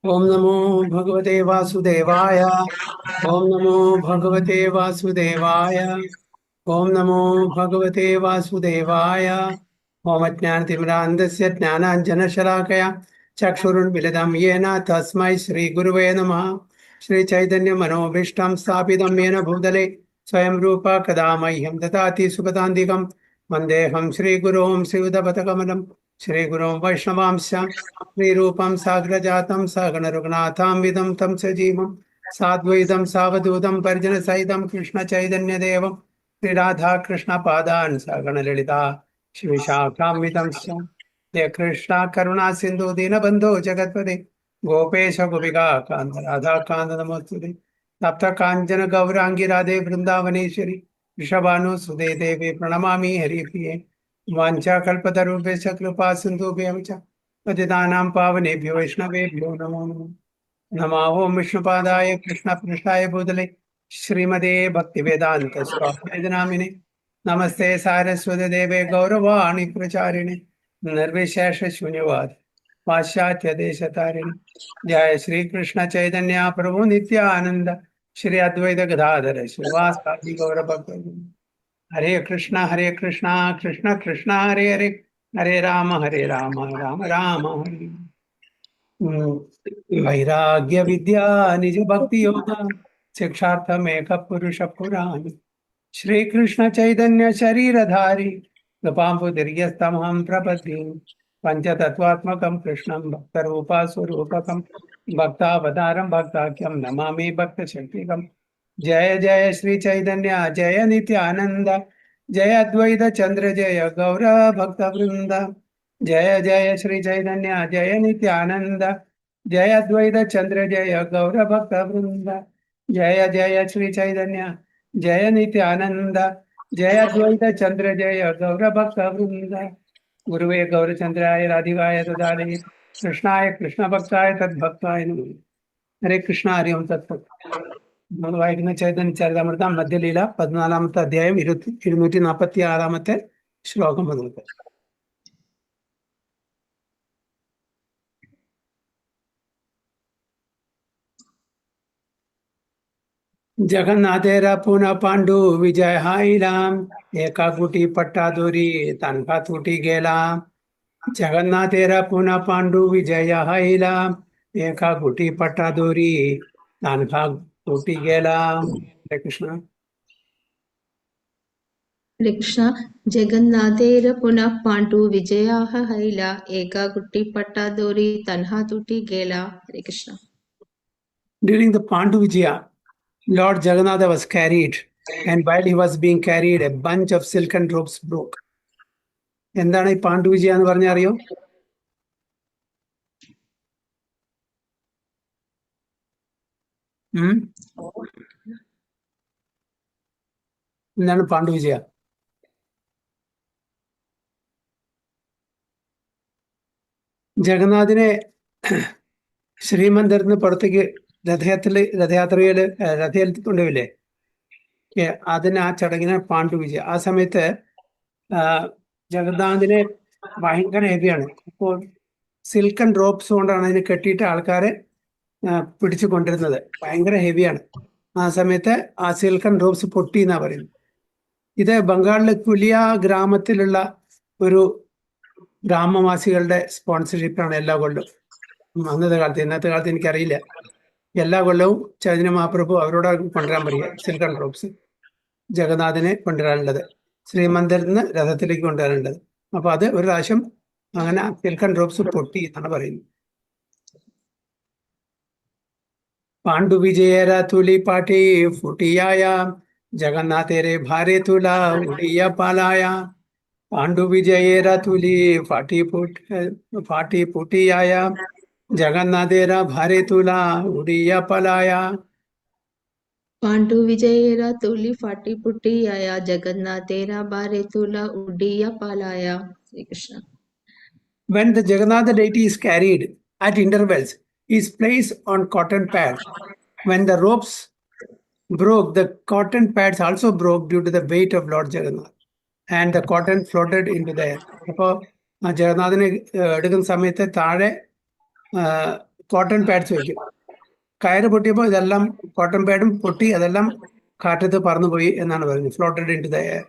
ओम नमो भगवते वासुदेवाय। ओम नमो भगवते वासुदेवाय। ओम नमो भगवते वासुदेवाय। ओम अज्ञानतिमिरान्धस्य ज्ञानाञ्जनशलाकया चक्षुरुन्मिलितं येन तस्मै श्रीगुरुवे नमः। श्रीचैतन्यमनोभीष्टं स्थापितं येन भूतले स्वयं रूप कदा मह्यं ददाति सुपदान्तिकं वन्देऽहं श्रीगुरों श्रीयुतपथकमलं श्रीगुरों वैष्णवांश्च श्रीरूपं साग्रजातं सहगणरघुनाथान्वितं तं सजीवं साद्वैतं सावधूतं परिजनसहितं कृष्णचैतन्यदेवं श्रीराधा कृष्णपादान् सहगणललिता शिवशाखान्वितं हे कृष्णा करुणा सिन्धु दीनबन्धो जगत्पते गोपेश गोपिका कान्त राधा कान्त नमोस्तुते तप्त काञ्चन गौरांगी राधे वृन्दावनेश्वरी वृषभानुसुते देवी प्रणमामि हरिप्रिये वाञ्छाकल्पतरुभ्यश्च कृपा सिन्धुभ्यं च पतितानां पावनेभ्यो वैष्णवेभ्यो नमो नमः। नमः ओं विष्णुपादाय कृष्णपृष्ठाय भूतले श्रीमते भक्तिवेदान्त स्वामी नामिने नमस्ते सारस्वती देवे गौरवाणी प्रचारिणे निर्विशेष शून्यवाद पाश्चात्य देश तारिणे जय श्री कृष्ण चैतन्य प्रभु नित्यानंद श्री अद्वैत गदाधर शिवासादि गौर भक्त हरे कृष्णा कृष्ण कृष्ण हरे हरे हरे राम राम राम हरे वैराग्य विद्या निज भक्ति योग शिक्षार्थमेक पुरुष पुराण श्री कृष्ण चैतन्य शरीरधारी कृपाम्बुदिर्यस्तमहं प्रपद्ये पंचतत्वात्मकं कृष्णं भक्तरूपा स्वरूपकं भक्तावतारं भक्ताख्यं नमामि भक्तशक्तिकं जय जय श्री चैतन्य जय नित्यानंद जय अद्वैत चंद्र जय गौर भक्तवृंद जय जय श्री चैतन्य जय नित्यानंद जय अद्वैत चंद्र जय गौर भक्तवृंद जय जय श्री चैतन्य जय नित्यानंद जय अद्वैत चंद्र जय गौर भक्तवृंद गुरुवे गौरचंद्राय राधिकाय तदालये कृष्णाय कृष्ण भक्ताय तद्भक्ताय नमः। हरे कृष्ण हरि ओम तत्सत् നമ്മൾ വായിക്കുന്ന ചൈതന്യ ചരിതാമൃതം മധ്യലീല 14-ാമത്തെ അധ്യായം 246-ാമത്തെ ശ്ലോകം മുതൽ. जगन्नाथेरा पुनः पांडू विजय हाईलाम एका गुटी पट्टा दोरी तनखा तुटी गेला. जगन्नाथेरा पुनः पांडू विजय हाईलाम एका गुटी पट्टा दोरी तनखा तुटी गेला. हरे कृष्ण. हरे कृष्ण जगन्नाथेर पुनः पाण्डु विजयाः हैला एका गुट्टी पट्टा दोरी तन्हा तुटी गेला. हरे Krishna. During the Pandu Vijaya, Lord Jagannatha was carried, and while he was being carried, a bunch of silken ropes broke. എന്താണ് ഈ പാണ്ഡു വിജയ എന്ന് പറഞ്ഞാൽ അറിയോ? എന്താണ് പാണ്ഡു വിജയ? ജഗന്നാഥിനെ ശ്രീമന്ദിരത്തിന് പുറത്തേക്ക് രഥയാത്രയിൽ കൊണ്ടുപോയില്ലേ? അതിന് ആ ചടങ്ങിന് പാണ്ഡു വിജയ. ആ സമയത്ത് ജഗന്നാഥിനെ ഭയങ്കര ഹെവിയാണ്. അപ്പോൾ സിൽക്കൻ റോപ്സ് കൊണ്ടാണ് അതിന് കെട്ടിയിട്ട് ആൾക്കാരെ പിടിച്ചു കൊണ്ടിരുന്നത്. ഭയങ്കര ഹെവിയാണ്. ആ സമയത്ത് ആ സിൽക്കൻ റോപ്സ് പൊട്ടി എന്നാ പറയുന്നത്. ഇത് ബംഗാളിലെ കുലിയ ഗ്രാമത്തിലുള്ള ഒരു ഗ്രാമവാസികളുടെ സ്പോൺസർഷിപ്പാണ് എല്ലാ കൊല്ലവും. അന്നത്തെ കാലത്ത്, ഇന്നത്തെ കാലത്ത് എനിക്കറിയില്ല. എല്ലാ കൊല്ലവും ചൈതന്യ മഹാപ്രഭു അവരോട് കൊണ്ടുവരാൻ പറയുക സിൽക്കൺ റോപ്സ്. ജഗന്നാഥിനെ കൊണ്ടുവരാനുള്ളത്, ശ്രീമന്ദിരത്തിൽ നിന്ന് രഥത്തിലേക്ക് കൊണ്ടുവരാനുള്ളത്. അപ്പൊ അത് ഒരു പ്രാവശ്യം അങ്ങനെ സിൽക്കൺ റോപ്സ് പൊട്ടി എന്നാണ് പറയുന്നത്. പാണ്ഡു വിജയര തുലി പാട്ടി ഫുട്ടിയായ ജഗന്നാഥേരെ ഭാരെ തുല ഉടിയ പാലായ. പാണ്ഡു വിജയേര തുലി ഫാട്ടി പുട്ടിയായ ജഗന്നാഥേര ഭാരെ തുല ഉടിയ പാലായ. पाण्डु विजयेरा तुली फाटी पुटी आया जगन्नाथेरा बारे तुला उड्डिया पालाया. Hare Krishna. When the Jagannatha deity is carried at intervals, he is placed on cotton pads. When the ropes broke, the cotton pads also broke due to the weight of Lord Jagannath, and the cotton floated into the air. അപ്പോൾ ജഗന്നാഥിനെ എടുക്കുന്ന സമയത്ത് താഴെ cotton pads വയ്ക്കും. കയറ് പൊട്ടിയപ്പോൾ ഇതെല്ലാം cotton പാഡും പൊട്ടി അതെല്ലാം കാറ്റത്ത് പറന്നുപോയി എന്നാണ് പറയുന്നത്. Floated into the air.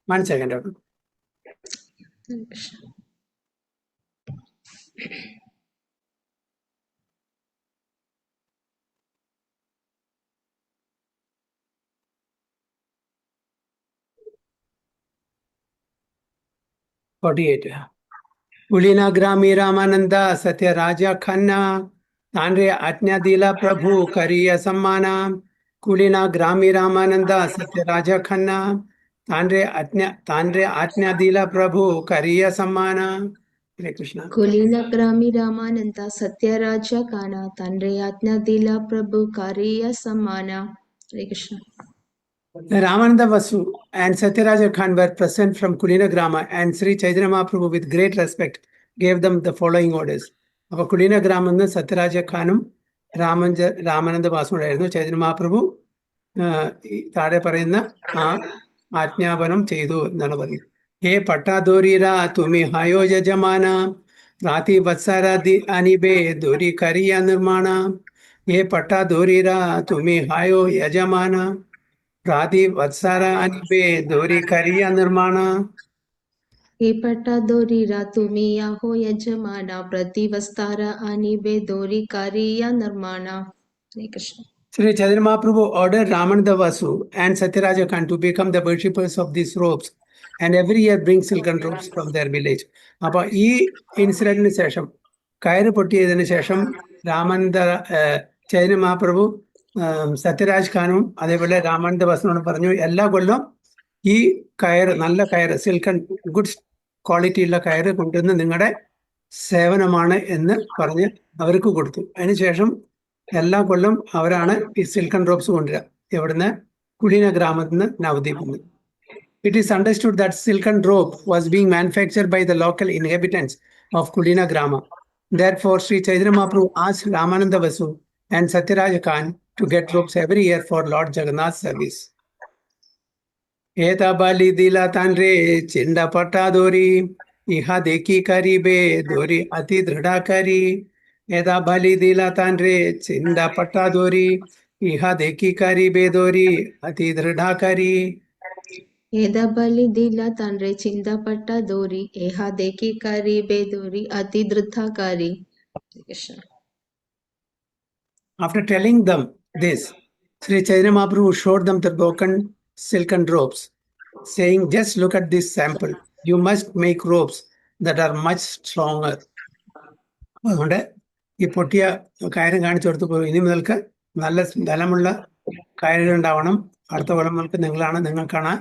One second. Hare Krishna. कुलीना ग्रामी रामानंद सत्य राजा खन्ना तांड्रे आज्ञा दिला प्रभु करिय सम्माना. कुलीना ग्रामी रामानंद सत्य राजा खन्ना तांड्रे आज्ञा दिला प्रभु करिय सम्माना. हरे कृष्ण. कुलीन ग्रामी रामानंद सत्यराज काना तंड्रे आज्ञा दिला प्रभु कार्य सम्माना. हरे Krishna. Ramananda Vasu and Satyaraja Khan were present from Kulina Grama, and Sri Chaitanya Mahaprabhu with great respect gave them the following orders. അപ്പോൾ കുലീന ഗ്രാമെന്ന് സത്യരാജ ഖാനും രാമാനന്ദ വാസുണ്ടായിരുന്നു. ചൈതന്യ മഹാപ്രഭു താഴെ പറയുന്ന ആ ആജ്ഞാപനം ചെയ്തു എന്നാണ് പറയുന്നത്. ഹേ പട്ടാദോരീര തുമി ഹയോ യജമാന രാതി വത്സര അനിബേ ദോരി കരിയ നിർമ്മാണ. ഹേ പട്ടാദോരീര തുമി ഹയോ യജമാന राधि वत्सरा अनिबे दोरी करिया निर्माणा. हे पट्टा दोरी रातुमी हो यजमाना प्रति वस्तारा अनिबे दोरी करिया निर्माणा. हरे Krishna. Sri Chaitanya Mahaprabhu ordered Ramananda Vasu and Satyaraja Khan to become the worshippers of these robes and every year bring silken robes from their village. അപ്പോൾ ഈ ഇൻസിഡന്റിന് ശേഷം കയറ് പൊട്ടിയതിനു ശേഷം രാമാനന്ദ ചൈതന്യ മഹാപ്രഭു സത്യരാജ് ഖാനും അതേപോലെ രാമാനന്ദ വാസുനോട് പറഞ്ഞു, എല്ലാ കൊല്ലം ഈ കയറ്, നല്ല കയറ്, സിൽക്കൺ ഗുഡ് ക്വാളിറ്റിയുള്ള കയറ് കൊണ്ടുവന്ന് നിങ്ങളുടെ സേവനമാണ് എന്ന് പറഞ്ഞ് അവർക്ക് കൊടുത്തു. അതിനുശേഷം എല്ലാ കൊല്ലം അവരാണ് ഈ സിൽക്കൺ റോബ്സ് കൊണ്ടുവരിക. എവിടുന്ന്? കുലീന ഗ്രാമത്തിൽ നിന്ന്, നവദ്വീപിൽ നിന്ന്. It is understood that silken robe was being manufactured by the local inhabitants of Kulina Grama. Therefore, Sri Chaitanya Mahaprabhu asked Ramananda Vasu and Satyaraja Khan to get robes every year for Lord Jagannath's service. Eta bali dila tanre chinda patta dori iha deki kari be dori ati dhrida kari. Eta bali dila tanre chinda patta dori iha deki kari be dori ati dhrida kari. Eda bali dila tanre chinda patta dori eha deki kari be dori ati dhrida kari. Krishna. After telling them this, Sri Chaitanya Mahaprabhu showed them the broken silken robes, saying, just look at this sample. You must make robes that are much stronger. അതുകൊണ്ട് ഈ പൊട്ടിയ കയറ് കാണിച്ചു കൊടുത്തപ്പോൾ ഇനി മുതൽക്ക് നല്ല ബലമുള്ള കയറുകൾ ഉണ്ടാവണം. അടുത്ത കൊല്ലം മുതൽക്ക് നിങ്ങൾക്കാണ്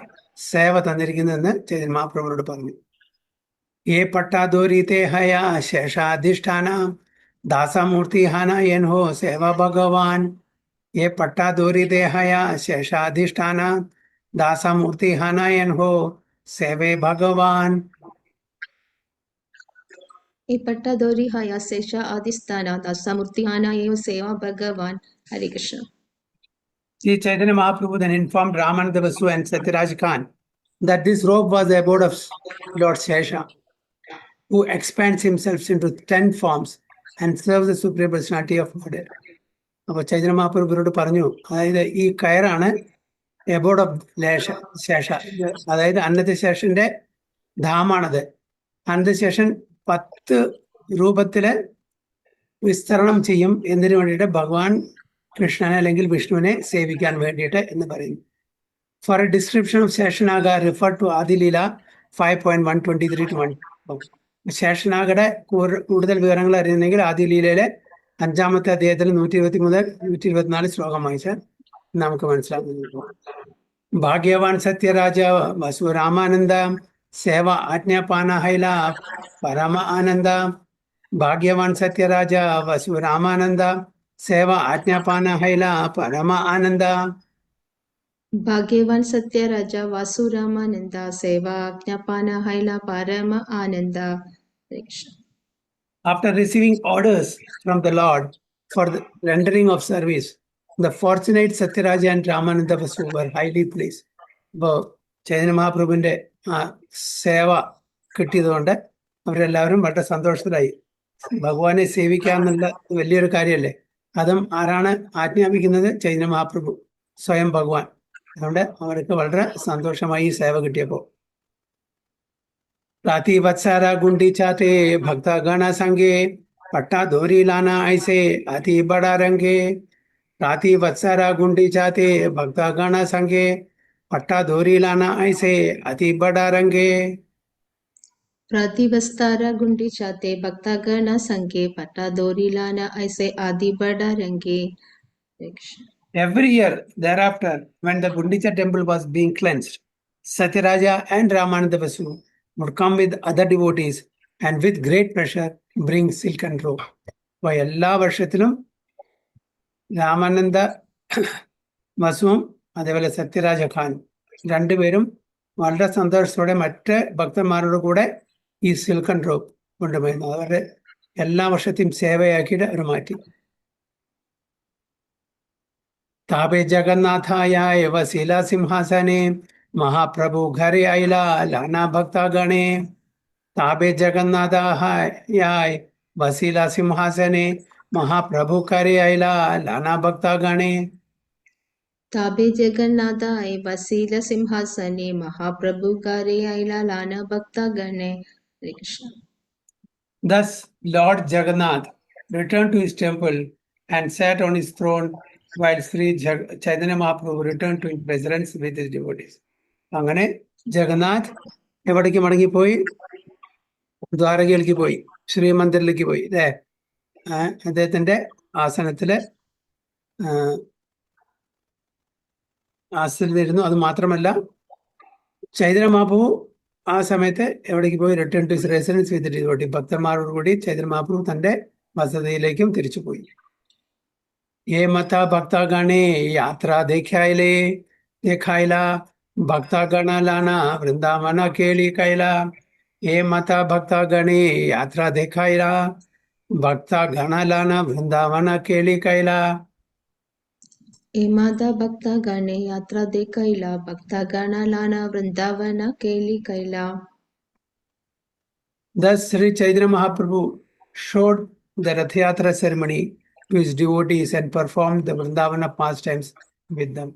സേവ തന്നിരിക്കുന്നതെന്ന് ചൈതന്യ മഹാപ്രഭുവിനോട് പറഞ്ഞു. ഏ പട്ടാദോരീതേ ഹയ ശേഷാധിഷ്ഠാന दासामूर्ति हानायन हो सेवा भगवान. ये पट्टा दोरी देहया शेषाधिष्ठान दासामूर्ति हानायन हो सेवे भगवान. ये पट्टा दोरी हया शेषा अधिष्ठान दासामूर्ति हानायन सेवा भगवान. हरे Krishna. Sri Chaitanya Mahaprabhu then informed Ramananda Vasu and Satyaraj Khan that this robe was the abode of Lord Shesha, who expands himself into 10 forms and serves the supreme personality of Godhead. അപ്പോൾ ചൈതന്യ മഹാപ്രഭുവിനോട് പറഞ്ഞു, അതായത് ഈ കയറാണ് aboard of ശേഷ, അതായത് അന്നതശേഷന്റെ ധാമാണത്. അന്നതശേഷൻ 10 രൂപത്തില് വിസ്തരണം ചെയ്യും. എന്തിനു വേണ്ടിയിട്ട്? ഭഗവാൻ കൃഷ്ണനെ അല്ലെങ്കിൽ വിഷ്ണുവിനെ സേവിക്കാൻ വേണ്ടിയിട്ട് എന്ന് പറയുന്നു. For a description of Sheshanaga refer to Adilila 5.123-1. ശേഷനാഗയുടെ കൂടുതൽ വിവരങ്ങൾ അറിയുന്നെങ്കിൽ ആദിലീലയിലെ 5-ാമത്തെ അധ്യായത്തിൽ 120 മുതൽ 124 ശ്ലോകം വായിച്ചാൽ നമുക്ക് മനസ്സിലാകുന്നു. ഭാഗ്യവാൻ സത്യരാജ വസു രാമാനന്ദ സേവ ആജ്ഞാപാന ഹൈല പരമ ആനന്ദ. ഭാഗ്യവാൻ സത്യരാജ വസു രാമാനന്ദ सेवा आज्ञापान हैला परम आनंद. भाग्यवान सत्य राजा वासुरामानंद सेवा आज्ञापान हैला परम आनंद. हरे Krishna. After receiving orders from the Lord for the rendering of service, the fortunate Satyaraja and Ramananda Vasu were highly pleased. ഇപ്പോൾ ചൈതന്യ മഹാപ്രഭുവിന്റെ ആ സേവ കിട്ടിയതുകൊണ്ട് അവരെല്ലാവരും വളരെ സന്തോഷത്തിലായി. ഭഗവാനെ സേവിക്കാന്നുള്ള വലിയൊരു കാര്യമല്ലേ. അതും ആരാണ് ആജ്ഞാപിക്കുന്നത്? ചൈതന്യ മഹാപ്രഭു സ്വയം ഭഗവാൻ. അതുകൊണ്ട് അവർക്ക് വളരെ സന്തോഷമായി ഈ സേവ കിട്ടിയപ്പോൾ. राती वत्सरा गुंडी चाते भक्ता गणा संगे पट्टा दोरी लाना ऐसे अति बड़ा रंगे. राती वत्सरा गुंडी चाते भक्ता गणा संगे पट्टा दोरी लाना ऐसे अति बड़ा रंगे. प्रतिवस्तारा गुंडी चाते भक्ता गणा संगे पट्टा दोरी लाना ऐसे आदि बड़ा रंगे. हरे Krishna. Every year thereafter, when the Gundicha temple was being cleansed, Satyaraja and Ramananda Vasu would come with other devotees and with great pressure bring silken robe. അപ്പോൾ എല്ലാ വർഷത്തിലും രാമാനന്ദ വസുവും അതേപോലെ സത്യരാജ ഖാൻ രണ്ടുപേരും വളരെ സന്തോഷത്തോടെ മറ്റ് ഭക്തന്മാരോട് കൂടെ ഈ സിൽക്കൺ റോപ്പ് കൊണ്ടുപോയിരുന്നു. അവരുടെ എല്ലാ വർഷത്തെയും സേവയാക്കിയിട്ട് അവർ മാറ്റി. ताबे जगन्नाथाय वसीला सिंहासने महाप्रभु घरे आईला लाना भक्ता गणे. ताबे जगन्नाथाय वसीला सिंहासने महाप्रभु घरे आईला लाना भक्ता गणे. ताबे जगन्नाथाय वसील सिंहासने महाप्रभु गारे आइला लाना भक्ता गणे. हरे Krishna. Thus Lord Jagannath returned to his temple and sat on his throne while Sri Chaitanya Mahaprabhu returned to his residence with his devotees. അങ്ങനെ ജഗന്നാഥ് എവിടേക്ക് മടങ്ങിപ്പോയി? ദ്വാരകയിലേക്ക് പോയി, ശ്രീമന്ദിറിലേക്ക് പോയി അല്ലേ. അദ്ദേഹത്തിന്റെ ആസനത്തില് ആസനത്തിലിരുന്നു. അത് മാത്രമല്ല, ചൈതന്യ മഹാപ്രഭു ആ സമയത്ത് എവിടേക്ക് പോയി? Return to his residence with devotee. ഭക്തന്മാരോട് കൂടി ചൈതന്യ മഹാപ്രഭു തന്റെ വസതിയിലേക്കും തിരിച്ചുപോയി. ये मता भक्ता गणे यात्रा देखायला भक्ता गणा लाना वृंदावन केली कैला. ये मता भक्ता गणे यात्रा देखायला भक्ता गणा लाना वृंदावन केली कैला. ए माता भक्ता गणे यात्रा दे कैला भक्ता गणा लाना वृंदावन केली कैला. Thus Sri Chaitanya Mahaprabhu showed the Rath Yatra ceremony to his devotees and performed the Vrindavana pastimes with them.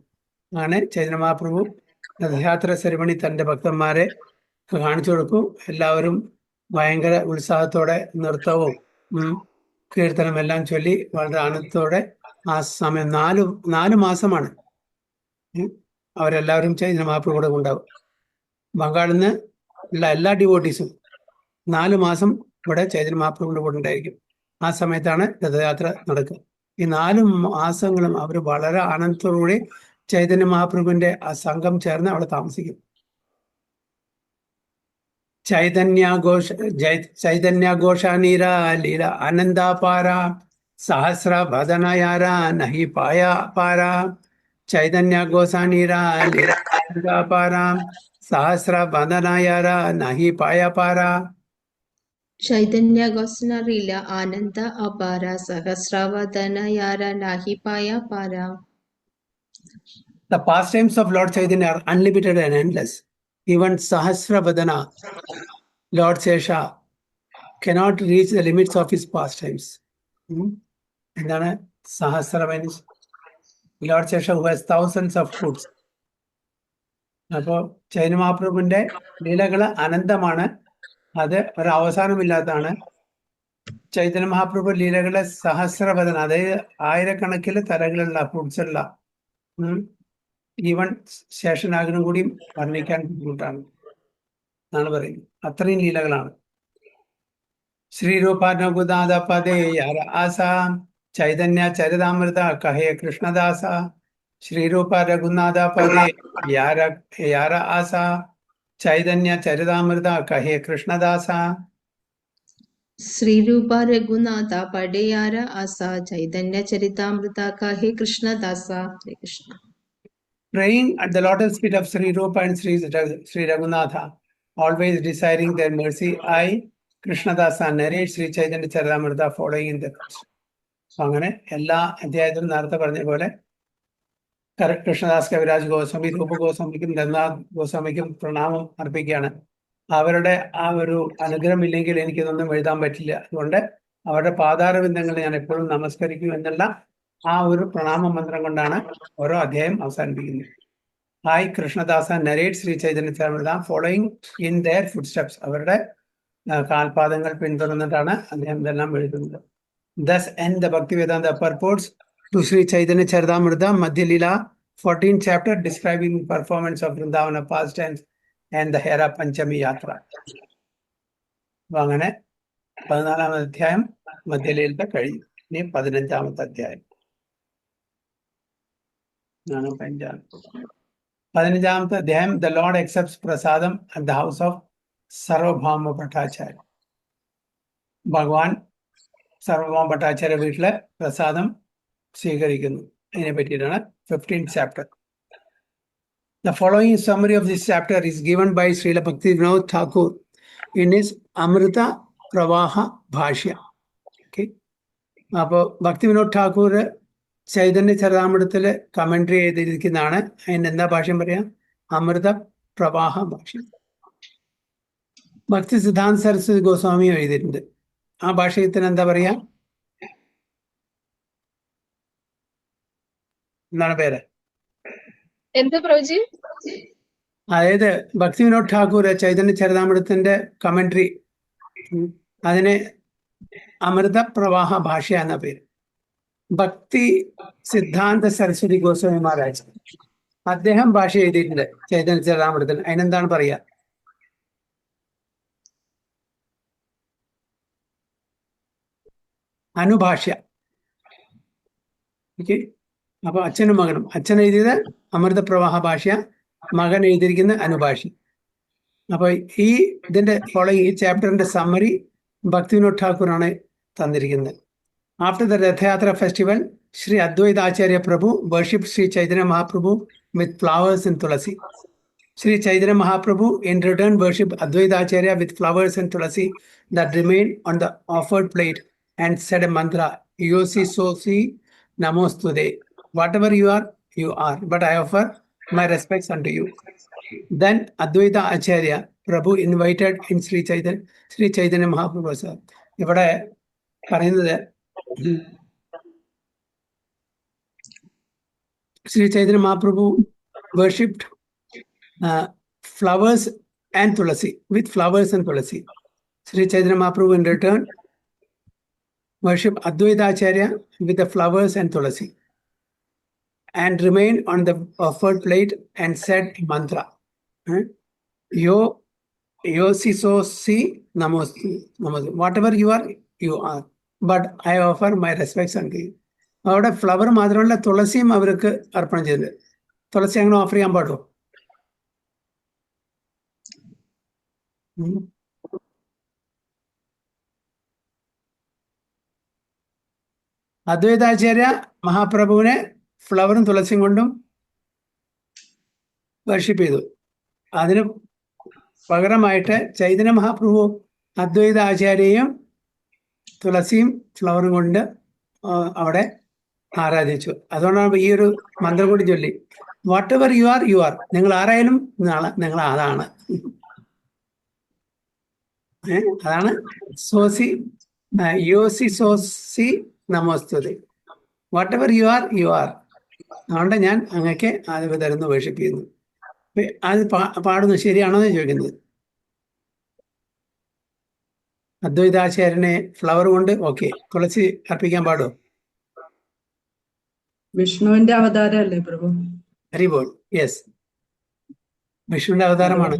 അങ്ങനെ ചൈതന്യ മഹാപ്രഭു രഥയാത്ര സെറിമണി തന്റെ ഭക്തന്മാരെ കാണിച്ചു കൊടുക്കും. എല്ലാവരും ഭയങ്കര ഉത്സാഹത്തോടെ നൃത്തവും കീർത്തനം എല്ലാം ചൊല്ലി വളരെ ആനന്ദത്തോടെ ആ സമയം നാല് മാസമാണ് അവരെല്ലാവരും ചൈതന്യ മഹാപ്രഭു കൂടെ ഉണ്ടാവും. ബംഗാളിൽ നിന്ന് ഉള്ള എല്ലാ ഡിവോട്ടീസും 4 മാസം ഇവിടെ ചൈതന്യ മഹാപ്രഭുവിന്റെ കൂടെ ഉണ്ടായിരിക്കും. ആ സമയത്താണ് രഥയാത്ര നടക്കുക. ഈ 4 മാസങ്ങളും അവർ വളരെ ആനന്ദത്തോടുകൂടി ചൈതന്യ മഹാപ്രഭുവിന്റെ ആ സംഘം ചേർന്ന് അവിടെ താമസിക്കും. ചൈതന്യ ഘോഷാനീര ലീല ആനന്ദാപാര സഹസ്ര ഭദനയാര നഹി പായ പാര. ചൈതന്യ ഘോഷാനീര ലീല ആനന്ദാപാര സഹസ്ര ഭദനയാര നഹി പായ പാര. चैतन्य गोस्ना रीला आनंद अपारा सहस्रावदन यारा नाही पाया पारा. The pastimes of Lord Chaitanya are unlimited and endless. Even Sahasravadana, Lord Sesha, cannot reach the limits of his pastimes. എന്താണ് സഹസ്ര means? Lord Sesha who has thousands of foods. അപ്പോൾ ചൈതന്യ മഹാപ്രഭുവിന്റെ ലീലകള് അനന്തമാണ്. അത് ഒരവസാനമില്ലാത്തതാണ്. ചൈതന്യ മഹാപ്രഭു ലീലകളെ സഹസ്രവദന, അതായത് ആയിരക്കണക്കിന് തലകളുള്ള ഫുഡ്സുള്ള ഈവൻ ശേഷനാഗനും കൂടി വർണ്ണിക്കാൻ ബുദ്ധിമുട്ടാണ് എന്നാണ് പറയുന്നത്. അത്രയും ലീലകളാണ്. ശ്രീരൂപ രഘുനാഥ പദേ യാര ആസ ചൈതന്യ ചരിതാമൃത കഹേ കൃഷ്ണദാസ. ശ്രീരൂപ രഘുനാഥ പദേ യാര ആസ ചൈതന്യ ചരിതാമൃത കഹേ കൃഷ്ണദാസ. श्री रूपा रघुनाथा पड़यारा आसा चैतन्य चरितामृता का हे कृष्ण दासा। हरे Krishna. Praying at the lotus feet of Sri Rupa and Sri Raghunatha, always desiring their mercy, I, Krishnadasa, narrate Sri Chaitanya Charitamrita following in the footsteps. അങ്ങനെ എല്ലാ അധ്യായത്തിലും നേരത്തെ പറഞ്ഞ പോലെ കൃഷ്ണദാസ് കവിരാജ് ഗോസ്വാമി, രൂപ ഗോസ്വാമിക്കും രഘുനാഥ് ഗോസ്വാമിക്കും പ്രണാമം അർപ്പിക്കുകയാണ്. അവരുടെ ആ ഒരു അനുഗ്രഹം ഇല്ലെങ്കിൽ എനിക്കിതൊന്നും എഴുതാൻ പറ്റില്ല. അതുകൊണ്ട് അവരുടെ പാതാരബിന്ദങ്ങൾ ഞാൻ എപ്പോഴും നമസ്കരിക്കും എന്നുള്ള ആ ഒരു പ്രണാമ മന്ത്രം കൊണ്ടാണ് ഓരോ അധ്യായം അവസാനിപ്പിക്കുന്നത്. I, Krishnadasa, narrate Sri Chaitanya Charitamrita following in their footsteps. അവരുടെ കാൽപാദങ്ങൾ പിന്തുടർന്നിട്ടാണ് അദ്ദേഹം ഇതെല്ലാം എഴുതുന്നത്. Thus end the Bhaktivedanta purports to Sri Chaitanya Charitamrita, Madhya Leela, 14th chapter, describing the performance of Vrindavana pastimes and the Hera Panchami Yatra. അങ്ങനെ 14ാമത്തെ അധ്യായം മധ്യലീലത്തെ കഴിഞ്ഞു. ഇനി 15ാമത്തെ അധ്യായം. 15ാമത്തെ അധ്യായം, The Lord accepts prasadam at the house of Sarvabhauma Bhattacharya. ഭഗവാൻ സർവഭൗമ ഭട്ടാചാര്യ വീട്ടിലെ പ്രസാദം സ്വീകരിക്കുന്നു. അതിനെ പറ്റിയിട്ടാണ് 15th chapter. The following summary of this chapter is given by Srila Bhaktivinoda Thakur in his Amrita Pravaha Bhashya. Okay. അപ്പോൾ ഭക്തിവിനോദ് ഠാക്കൂർ ചൈതന്യ ചരിതാമൃതത്തില് കമന്ററി ചെയ്തിരിക്കുന്നതാണ്. അതിന് എന്താ ഭാഷ്യം പറയാ? അമൃത പ്രവാഹ ഭാഷ്യം. ഭക്തി സിദ്ധാന്ത സരസ്വതി ഗോസ്വാമി എഴുതിയിട്ടുണ്ട്. ആ ഭാഷ്യത്തിന് എന്താ പറയാ? എന്താണ് പേര്? അതായത് ഭക്തിവിനോദ് ഠാക്കൂർ ചൈതന്യ ചരിതാമൃതത്തിന്റെ കമന്ററി, അതിന് അമൃത പ്രവാഹ ഭാഷ്യ എന്ന പേര്. ഭക്തി സിദ്ധാന്ത സരസ്വതി ഗോസ്വാമി മഹാരാജ് അദ്ദേഹം ഭാഷ എഴുതിയിട്ടുണ്ട് ചൈതന്യ ചരിതാമൃതത്തിൽ. അതിനെന്താണ് പറയാ? അനുഭാഷ്യ. ഓക്കെ. അപ്പൊ അച്ഛനും മകനും, അച്ഛൻ എഴുതിയത് അമൃത പ്രവാഹ ഭാഷ്യ, മകൻ എഴുതിയിരിക്കുന്ന അനുഭാഷ്യ. അപ്പൊ ഈ ഇതിന്റെ ഫോളോയിങ് ഈ ചാപ്റ്ററിന്റെ സമ്മറി ഭക്തിവിനോദ് ഠാക്കൂറാണ് തന്നിരിക്കുന്നത്. After the Rath Yatra festival, Sri Advaita Acharya Prabhu worshipped Sri Chaitanya Mahaprabhu with flowers and tulasi. Sri Chaitanya Mahaprabhu in return worshipped Advaita Acharya with flowers and tulasi that remained on the offered plate and said a mantra, Yosi Sosi Namostude. Whatever you are, but I offer my respects unto you. Then Advaita Acharya Prabhu invited in Sri Chaitanya Mahaprabhu. ഇവിടെ പറയുന്നത് Sri Chaitanya Mahaprabhu worshipped flowers and tulasi, with flowers and tulasi. Sri Chaitanya Mahaprabhu in return worshipped Advaita Acharya with the flowers and tulasi and remained on the offered plate and said mantra, Yosi Sosi Namostu. Whatever you are, but I offer my respects unto you. അവിടെ flower മാത്രമല്ല തുളസിയും അവർക്ക് അർപ്പണം ചെയ്തത്. തുളസി അങ്ങനെ offer ചെയ്യാൻ പാടുമോ? അദ്വൈതാചാര്യ മഹാപ്രഭുവിനെ ഫ്ലവറും തുളസിയും കൊണ്ടും worship ചെയ്തു. അതിന് പകരമായിട്ട് ചൈതന്യ മഹാപ്രഭു അദ്വൈത ആചാര്യയും തുളസിയും ഫ്ലവറും കൊണ്ട് അവിടെ ആരാധിച്ചു. അതുകൊണ്ടാണ് ഈ ഒരു മന്ത്രം കൂടി ചൊല്ലി, വാട്ട് എവർ യു ആർ, നിങ്ങൾ ആരായാലും നിങ്ങൾ അതാണ്. അതാണ് യോസി സോസി നമോസ്തുതി. Whatever you are. അതുകൊണ്ട് ഞാൻ അങ്ങക്ക് ആദ്യം തരുന്നു, വേർഷിപ്പ് ചെയ്യുന്നു. അത് പാടുന്നു ശരിയാണോ എന്ന് ചോദിക്കുന്നത്. അദ്വൈതാചാര്യനെ ഫ്ലവർ കൊണ്ട് ഓക്കെ, തുളസി അർപ്പിക്കാൻ പാടോ? വിഷ്ണുവിന്റെ അവതാരമല്ലേ പ്രഭു? ഹരിബോൾ. യെസ്, വിഷ്ണുവിന്റെ അവതാരമാണ്.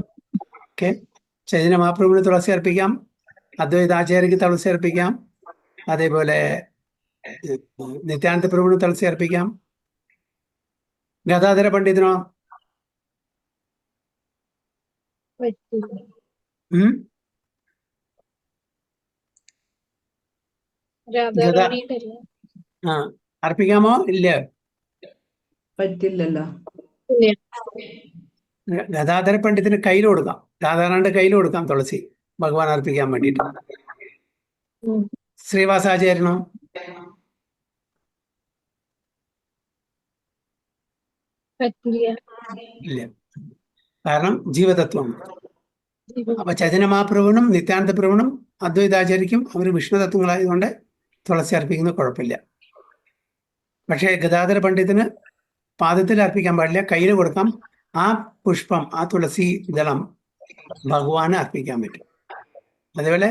ഓക്കെ, ചൈതന്യ മഹാപ്രഭുവിന് തുളസി അർപ്പിക്കാം, അദ്വൈതാചാര്യക്ക് തുളസി അർപ്പിക്കാം, അതേപോലെ നിത്യാനന്ദ പ്രഭുവിന് തുളസി അർപ്പിക്കാം. ഗദാധര പണ്ഡിതനോ? ഗദ ആ അർപ്പിക്കാമോ? ഇല്ല. പറ്റില്ലല്ലോ. ഗദാധര പണ്ഡിതന് കയ്യിൽ കൊടുക്കാം, രാധാറാണ്ട് കയ്യിൽ കൊടുക്കാം തുളസി ഭഗവാൻ അർപ്പിക്കാൻ വേണ്ടിയിട്ട്. ശ്രീവാസാചാര്യനോ? ഇല്ല, കാരണം ജീവതത്വം. അപ്പൊ ചൈതന്യ മഹാപ്രഭുവിനും നിത്യാനന്ദ പ്രഭുവിനും അദ്വൈതാചാര്യക്കും അവർ വിഷ്ണുതത്വങ്ങളായതുകൊണ്ട് തുളസി അർപ്പിക്കുന്നത് കുഴപ്പമില്ല. പക്ഷേ ഗദാധര പണ്ഡിതന് പാദത്തിൽ അർപ്പിക്കാൻ പാടില്ല, കയ്യിൽ കൊടുക്കാം. ആ പുഷ്പം, ആ തുളസി ദളം ഭഗവാന് അർപ്പിക്കാൻ പറ്റും. അതേപോലെ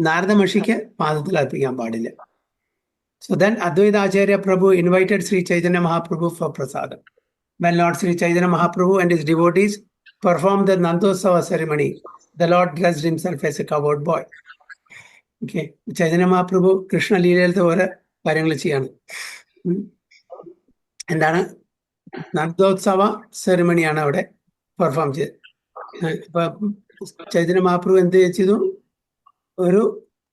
നാരദ മഹർഷിക്ക് പാദത്തിൽ അർപ്പിക്കാൻ പാടില്ല. So then Advaita Acharya Prabhu invited Sri Chaitanya Mahaprabhu for prasadam. When Lord Sri Chaitanya Mahaprabhu and his devotees performed the Nandosava ceremony, the Lord dressed himself as a cowherd boy. Okay, Chaitanya Mahaprabhu Krishna ലീലയിലത്തെ ഓരോ കാര്യങ്ങൾ ചെയ്യാണ്. എന്താണ്? നന്ദോത്സവ സെറിമണിയാണ് അവിടെ perform ചെയ്തത്. ഇപ്പൊ ചൈതന്യ മഹാപ്രഭു എന്ത് ചെയ്തു? ഒരു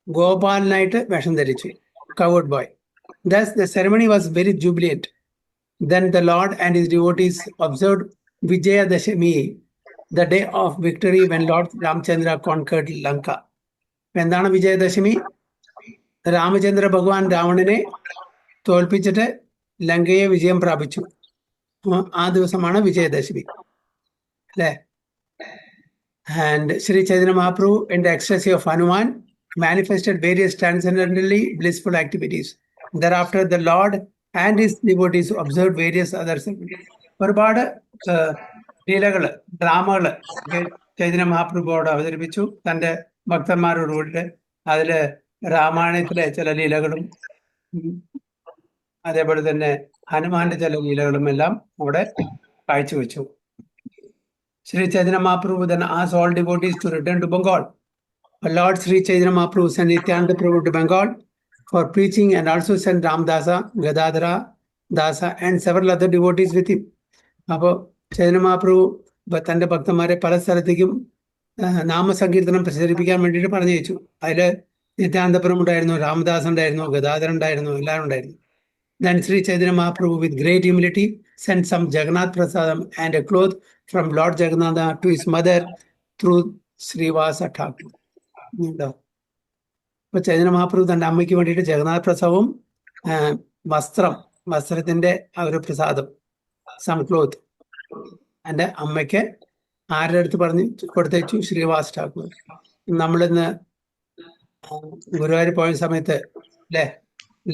ഗോപാലനായിട്ട് വേഷം ധരിച്ചു, cowherd boy. Thus the ceremony was very jubilant. Then the Lord and his devotees observed Vijaya Dashami, the day of victory when Lord Ramchandra conquered Lanka. എന്താണ് വിജയദശമി? രാമചന്ദ്ര ഭഗവാൻ രാവണനെ തോൽപ്പിച്ചിട്ട് ലങ്കയെ വിജയം പ്രാപിച്ചു. ആ ദിവസമാണ് വിജയദശമി, അല്ലേ? And Sri Chaitanya Mahaprabhu, in the ecstasy of Hanuman, manifested various transcendentally blissful activities. Thereafter, the Lord and his devotees observed various other ceremonies. ഒരുപാട് ലീലകള്, ഡ്രാമകള് ചൈതന്യ മഹാപ്രഭുവോട് അവതരിപ്പിച്ചു തന്റെ ഭക്തന്മാരോടുകൂടിയിട്ട്. അതില് രാമായണത്തിലെ ചില ലീലകളും അതേപോലെ തന്നെ ഹനുമാന്റെ ചില ലീലകളും എല്ലാം അവിടെ കാഴ്ചവെച്ചു. Sri Chaitanya Mahaprabhu then asked all devotees to return to Bengal. Lord Sri Chaitanya Mahaprabhu sent Nityananda Prabhu to Bengal for preaching and also sent Ramdasa, Gadadhara Dasa and several other devotees with him. അപ്പോൾ ചൈതന്യ മഹാപ്രഭു തന്റെ ഭക്തന്മാരെ പല സ്ഥലത്തേക്കും നാമസങ്കീർത്തനം പ്രചരിപ്പിക്കാൻ വേണ്ടിയിട്ട് പറഞ്ഞയച്ചു. അതില് നിത്യാനന്ദപുരം ഉണ്ടായിരുന്നു, രാമദാസ് ഉണ്ടായിരുന്നു, ഗദാധരൻ ഉണ്ടായിരുന്നു, എല്ലാവരും ഉണ്ടായിരുന്നു. Then Sri Chaitanya Mahaprabhu with great humility sent some Jagannath Prasadam and a cloth from Lord Jagannatha to his mother through Srivasa Thakur. ഇപ്പൊ ചൈതന്യ മഹാപ്രഭു തന്റെ അമ്മയ്ക്ക് വേണ്ടിയിട്ട് ജഗന്നാഥ് പ്രസാദവും വസ്ത്രത്തിന്റെ ആ ഒരു പ്രസാദം, സം ക്ലോത്ത്, എൻ്റെ അമ്മയ്ക്ക് ആരുടെ അടുത്ത് പറഞ്ഞ് കൊടുത്തയച്ചു? ശ്രീവാസ് ഠാക്കൂർ. നമ്മളിന്ന് ഗുരുവായൂർ പോയ സമയത്ത് അല്ലേ,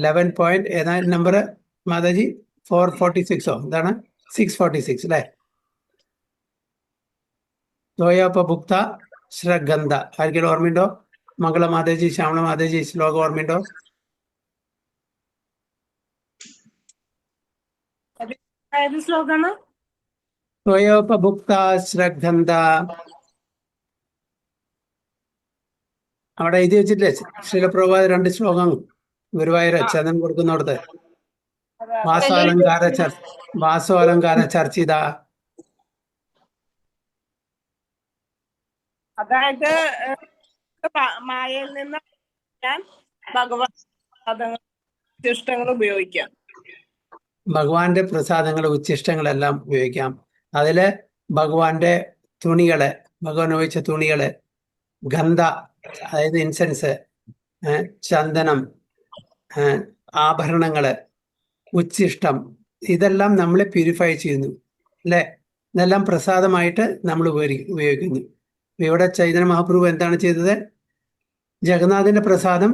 11 ഏതാ നമ്പർ മാതാജി? 446 എന്താണ്? 646 അല്ലേ? ദ്വയോപഭുക്ത ശ്രഗന്ധ ആർക്കെങ്കിലും ഓർമ്മയുണ്ടോ? മംഗള മാതാജി, ശ്യാമള മാതാജി, ശ്ലോകം ഓർമ്മയുണ്ടോ? ദ്വയോപഭുക്ത ശ്രഗന്ധ അവിടെ എഴുതി വെച്ചിട്ടില്ലേ? ശ്രീലപ്രഭാത 2 ശ്ലോകം ഗുരുവായൂർ ചന്ദൻ കൊടുക്കുന്നിടത്ത്. വാസോലങ്കാര ചർച്ചിത. അതായത് മായയിൽ നിന്ന് ഭഗവാൻ ഉച്ചിഷ്ടങ്ങൾ ഉപയോഗിക്കാം, ഭഗവാന്റെ പ്രസാദങ്ങൾ ഉച്ചിഷ്ടങ്ങളെല്ലാം ഉപയോഗിക്കാം. അതില് ഭഗവാന്റെ തുണികള്, ഭഗവാൻ ഉപയോഗിച്ച തുണികള്, ഗന്ധ അതായത് ഇൻസെൻസ്, ചന്ദനം, ആഭരണങ്ങള്, ഉച്ചിഷ്ടം, ഇതെല്ലാം നമ്മളെ പ്യൂരിഫൈ ചെയ്യുന്നു, അല്ലെ? ഇതെല്ലാം പ്രസാദമായിട്ട് നമ്മൾ ഉപയോഗിക്കുന്നു. ഇവിടെ ചൈതന്യ മഹാപ്രഭു എന്താണ് ചെയ്തത്? ജഗന്നാഥിന്റെ പ്രസാദം,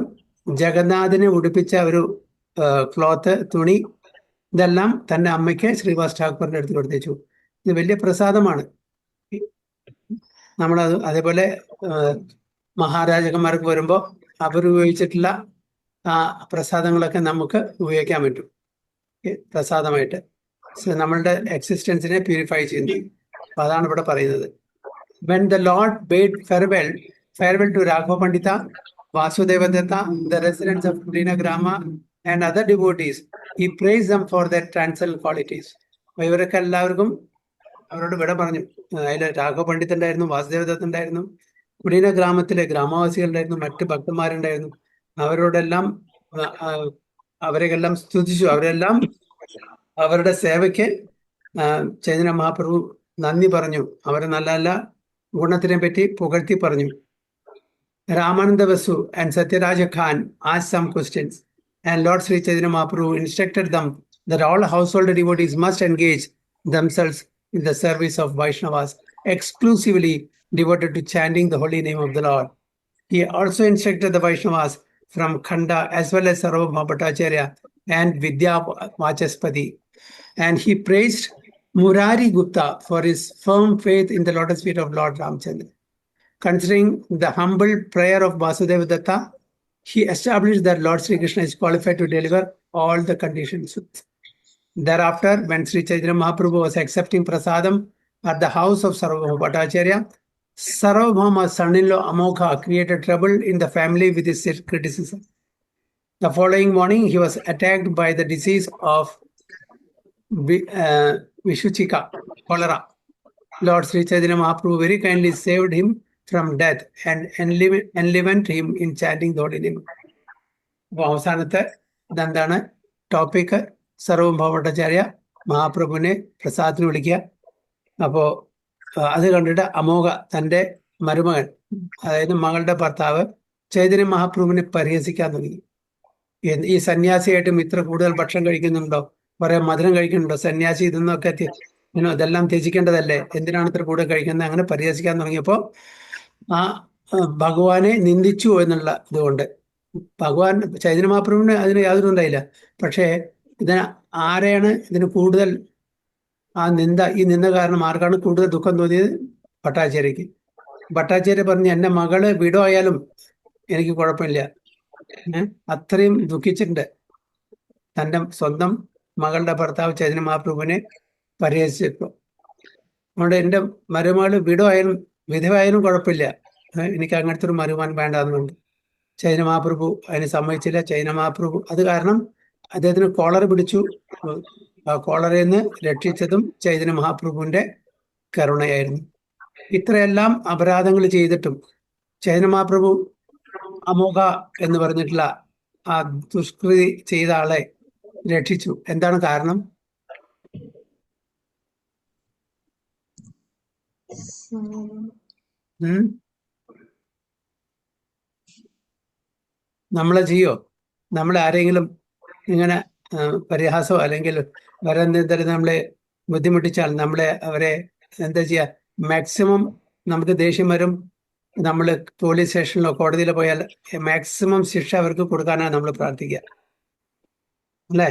ജഗന്നാഥിനെ ഉടുപ്പിച്ച ഒരു ക്ലോത്ത്, തുണി, ഇതെല്ലാം തന്റെ അമ്മയ്ക്ക് ശ്രീവാസ് ഠാക്കൂറിന്റെ അടുത്ത് കൊടുത്തേച്ചു. ഇത് വലിയ പ്രസാദമാണ്. നമ്മളത് അതേപോലെ മഹാരാജകന്മാർക്ക് വരുമ്പോൾ അവർ ഉപയോഗിച്ചിട്ടുള്ള ആ പ്രസാദങ്ങളൊക്കെ നമുക്ക് ഉപയോഗിക്കാൻ പറ്റും പ്രസാദമായിട്ട്. നമ്മളുടെ എക്സിസ്റ്റൻസിനെ പ്യൂരിഫൈ ചെയ്യുന്നു. അപ്പൊ അതാണ് ഇവിടെ പറയുന്നത്. When the Lord bade farewell to Raghava Pandita, Vasudeva Datta, the residents of Purina Grama and other devotees, he praised them for their transcendental qualities. ഇവരൊക്കെ എല്ലാവർക്കും അവരോട് വിട പറഞ്ഞു. അതിൽ രാഘവ പണ്ഡിതൻ ഉണ്ടായിരുന്നു, വാസുദേവദത്ത ഉണ്ടായിരുന്നു, കുടീന ഗ്രാമത്തിലെ ഗ്രാമവാസികളുണ്ടായിരുന്നു, മറ്റ് ഭക്തന്മാരുണ്ടായിരുന്നു. അവരോടെല്ലാം അവരെല്ലാം സ്തുതിച്ചു. അവരെല്ലാം അവരുടെ സേവയ്ക്ക് ചൈതന്യ മഹാപ്രഭു നന്ദി പറഞ്ഞു. അവരെ നല്ല നല്ല ഗുണത്തിനെ പറ്റി പുകഴ്ത്തി പറഞ്ഞു. Ramananda Vasu and Satyaraja Khan asked some questions, and Lord Sri Chaitanya Mahaprabhu instructed them that all household devotees must engage themselves in the service of Vaishnavas, exclusively devoted to chanting the holy name of the Lord. He also instructed the Vaishnavas from Khanda as well as Sarvabhauma Bhattacharya and Vidya Vachaspati. And he praised Murari Gupta for his firm faith in the lotus feet of Lord Ramchandra. Considering the humble prayer of Vasudeva Datta, he established that Lord Sri Krishna is qualified to deliver all the conditions. Thereafter, when Sri Chaitanya Mahaprabhu was accepting prasadam at the house of Sarvabhauma Bhattacharya, Sarvabhauma's son-in-law Amogha created trouble in the family with his criticism. The following morning, he was attacked by the disease of Vishuchika, cholera. Lord Sri Chaitanya Mahaprabhu very kindly saved him from death and enlivened him in chanting the holy name. അപ്പോൾ അവസാനത്തെ ഇതെന്താണ് topic? സർവഭൗമ Bhattacharya മഹാപ്രഭുവിനെ പ്രസാദത്തിന് വിളിക്കുക. അപ്പോൾ അത് കണ്ടിട്ട് അമോഘ തൻ്റെ മരുമകൻ, അതായത് മകളുടെ ഭർത്താവ് ചൈതന്യ മഹാപ്രഭുവിനെ പരിഹസിക്കാൻ തുടങ്ങി. ഈ സന്യാസിയായിട്ടും ഇത്ര കൂടുതൽ ഭക്ഷണം കഴിക്കുന്നുണ്ടോ, കുറെ മധുരം കഴിക്കുന്നുണ്ടോ, സന്യാസി ഇതൊന്നൊക്കെ ഇതെല്ലാം ത്യജിക്കേണ്ടതല്ലേ, എന്തിനാണ് ഇത്ര കൂടുതൽ കഴിക്കുന്നത്, അങ്ങനെ പരിഹസിക്കാൻ തുടങ്ങിയപ്പോൾ ആ ഭഗവാനെ നിന്ദിച്ചു എന്നുള്ള ഇതുകൊണ്ട് ഭഗവാൻ ചൈതന്യ മഹാപ്രഭുവിന് അതിന് യാതൊരു ഉണ്ടായില്ല. പക്ഷേ ഇതിന് ആരെയാണ് ഇതിന് കൂടുതൽ ഈ നിന്ദ കാരണം ആർക്കാണ് കൂടുതൽ ദുഃഖം തോന്നിയത്? ഭട്ടാചാര്യക്ക്. ഭട്ടാചാര്യ പറഞ്ഞു, എന്റെ മകള് വിടോ ആയാലും എനിക്ക് കുഴപ്പമില്ല. അത്രയും ദുഃഖിച്ചിട്ടുണ്ട്. തൻ്റെ സ്വന്തം മകളുടെ ഭർത്താവ് ചൈതന്യ മഹാപ്രഭുവിനെ പരിഹസിച്ചപ്പോൾ. അതുകൊണ്ട് എൻ്റെ മരുമകള് വിടോ ആയാലും വിധവായാലും കുഴപ്പമില്ല, എനിക്ക് അങ്ങനത്തെ ഒരു മരുമാൻ വേണ്ടാന്നുണ്ട്. ചൈതന്യ മഹാപ്രഭു അതിന് സമ്മതിച്ചില്ല. ചൈതന്യ മഹാപ്രഭു അത് കാരണം അദ്ദേഹത്തിന് കോളർ പിടിച്ചു. ആ കോളറിൽ നിന്ന് രക്ഷിച്ചതും ചൈതന്യ മഹാപ്രഭുവിന്റെ കരുണയായിരുന്നു. ഇത്രയെല്ലാം അപരാധങ്ങൾ ചെയ്തിട്ടും ചൈതന്യ മഹാപ്രഭു അമോഘ എന്ന് പറഞ്ഞിട്ടുള്ള ആ ദുഷ്കൃതി ചെയ്ത ആളെ രക്ഷിച്ചു. എന്താണ് കാരണം? നമ്മളെ ചെയ്യോ? നമ്മളെ ആരെങ്കിലും ഇങ്ങനെ പരിഹാസമോ അല്ലെങ്കിൽ വേറെ എന്തെങ്കിലും നമ്മളെ ബുദ്ധിമുട്ടിച്ചാൽ അവരെ എന്താ ചെയ്യുക? മാക്സിമം നമുക്ക് ദേഷ്യം വരും. നമ്മൾ പോലീസ് സ്റ്റേഷനിലോ കോടതിയിലോ പോയാൽ മാക്സിമം ശിക്ഷ അവർക്ക് കൊടുക്കാനാണ് നമ്മൾ പ്രാർത്ഥിക്കുക, അല്ലേ?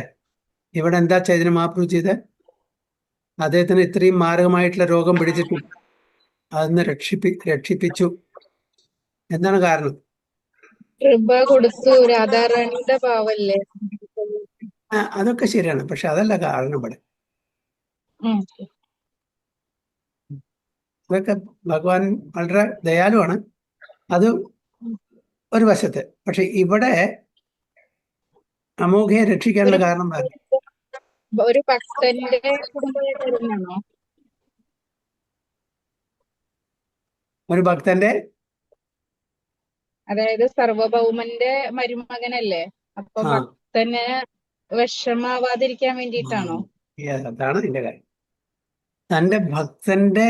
ഇവിടെ എന്താ ചൈതന്യ മഹാപ്രഭു ചെയ്ത്? അദ്ദേഹത്തിന് ഇത്രയും മാരകമായിട്ടുള്ള രോഗം പിടിച്ചിട്ടു അതിന്ന് രക്ഷിപ്പിച്ചു. എന്താണ് കാരണം? കൃപ കൊടുത്തു. രാധാറാണിയുടെ പാവല്ലേ? അതൊക്കെ ശരിയാണ്, പക്ഷെ അതല്ല കാരണം. ഇവിടെ ഇതൊക്കെ ഭഗവാൻ വളരെ ദയാലുവാണ്, അത് ഒരു വശത്ത്. പക്ഷെ ഇവിടെ അമോഘയെ രക്ഷിക്കാനുള്ള കാരണം ഒരു ഭക്തന്റെ കുടുംബമാണോ? ഒരു ഭക്തന്റെ, അതായത് സർവഭൗമന്റെ മരുമകനല്ലേ? അപ്പൊ ഭക്തന് വിഷമാവാതിരിക്കാൻ വേണ്ടിയിട്ടാണോ? അതാണ് ഇതിന്റെ കാര്യം. തന്റെ ഭക്തന്റെ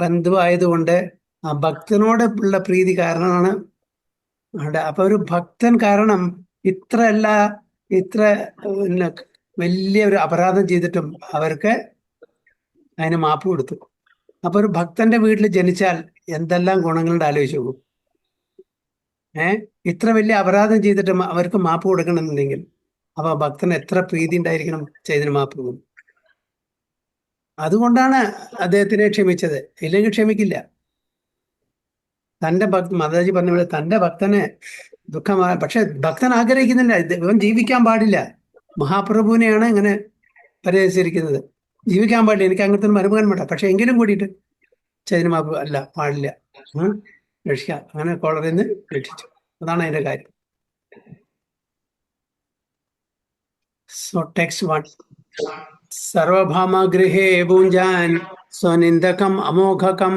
ബന്ധുവായതുകൊണ്ട് ആ ഭക്തനോടുള്ള പ്രീതി കാരണമാണ് അവിടെ. അപ്പൊ ഒരു ഭക്തൻ കാരണം ഇത്ര വലിയ ഒരു അപരാധം ചെയ്തിട്ടും അവർക്ക് അതിന് മാപ്പ് കൊടുത്തു. അപ്പൊ ഒരു ഭക്തന്റെ വീട്ടിൽ ജനിച്ചാൽ എന്തെല്ലാം ഗുണങ്ങളുണ്ട് ആലോചിച്ചു പോകും. ഇത്ര വലിയ അപരാധം ചെയ്തിട്ടും അവർക്ക് മാപ്പ് കൊടുക്കണമെന്നുണ്ടെങ്കിൽ അപ്പൊ ഭക്തന് എത്ര പ്രീതി ഉണ്ടായിരിക്കണം ചൈതന്യ മഹാപ്രഭു. അതുകൊണ്ടാണ് അദ്ദേഹത്തിനെ ക്ഷമിച്ചത്, ഇല്ലെങ്കിൽ ക്ഷമിക്കില്ല. തന്റെ മാതാജി പറഞ്ഞ പോലെ തന്റെ ഭക്തനെ ദുഃഖമാ. പക്ഷെ ഭക്തൻ ആഗ്രഹിക്കുന്നില്ല, ഇവൻ ജീവിക്കാൻ പാടില്ല. മഹാപ്രഭുവിനെയാണ് ഇങ്ങനെ പരിഹസിച്ചിരിക്കുന്നത്. ജീവിക്കാൻ പാടില്ല, എനിക്ക് അങ്ങനത്തെ ഒരു മരുമകൻ വേണ്ട. പക്ഷെ എങ്കിലും കൂടിയിട്ട് ചൈതന്യ മഹാപ്രഭു അല്ല, പാടില്ല, രക്ഷിക്കാം. അങ്ങനെ കോളറിൽ നിന്ന് രക്ഷിച്ചു. അതാണ് അതിന്റെ കാര്യം. So text 1. സർവഭാമ ഗൃഹേ ഭുഞ്ചാൻ സ്വനിന്ദകം അമോഘകം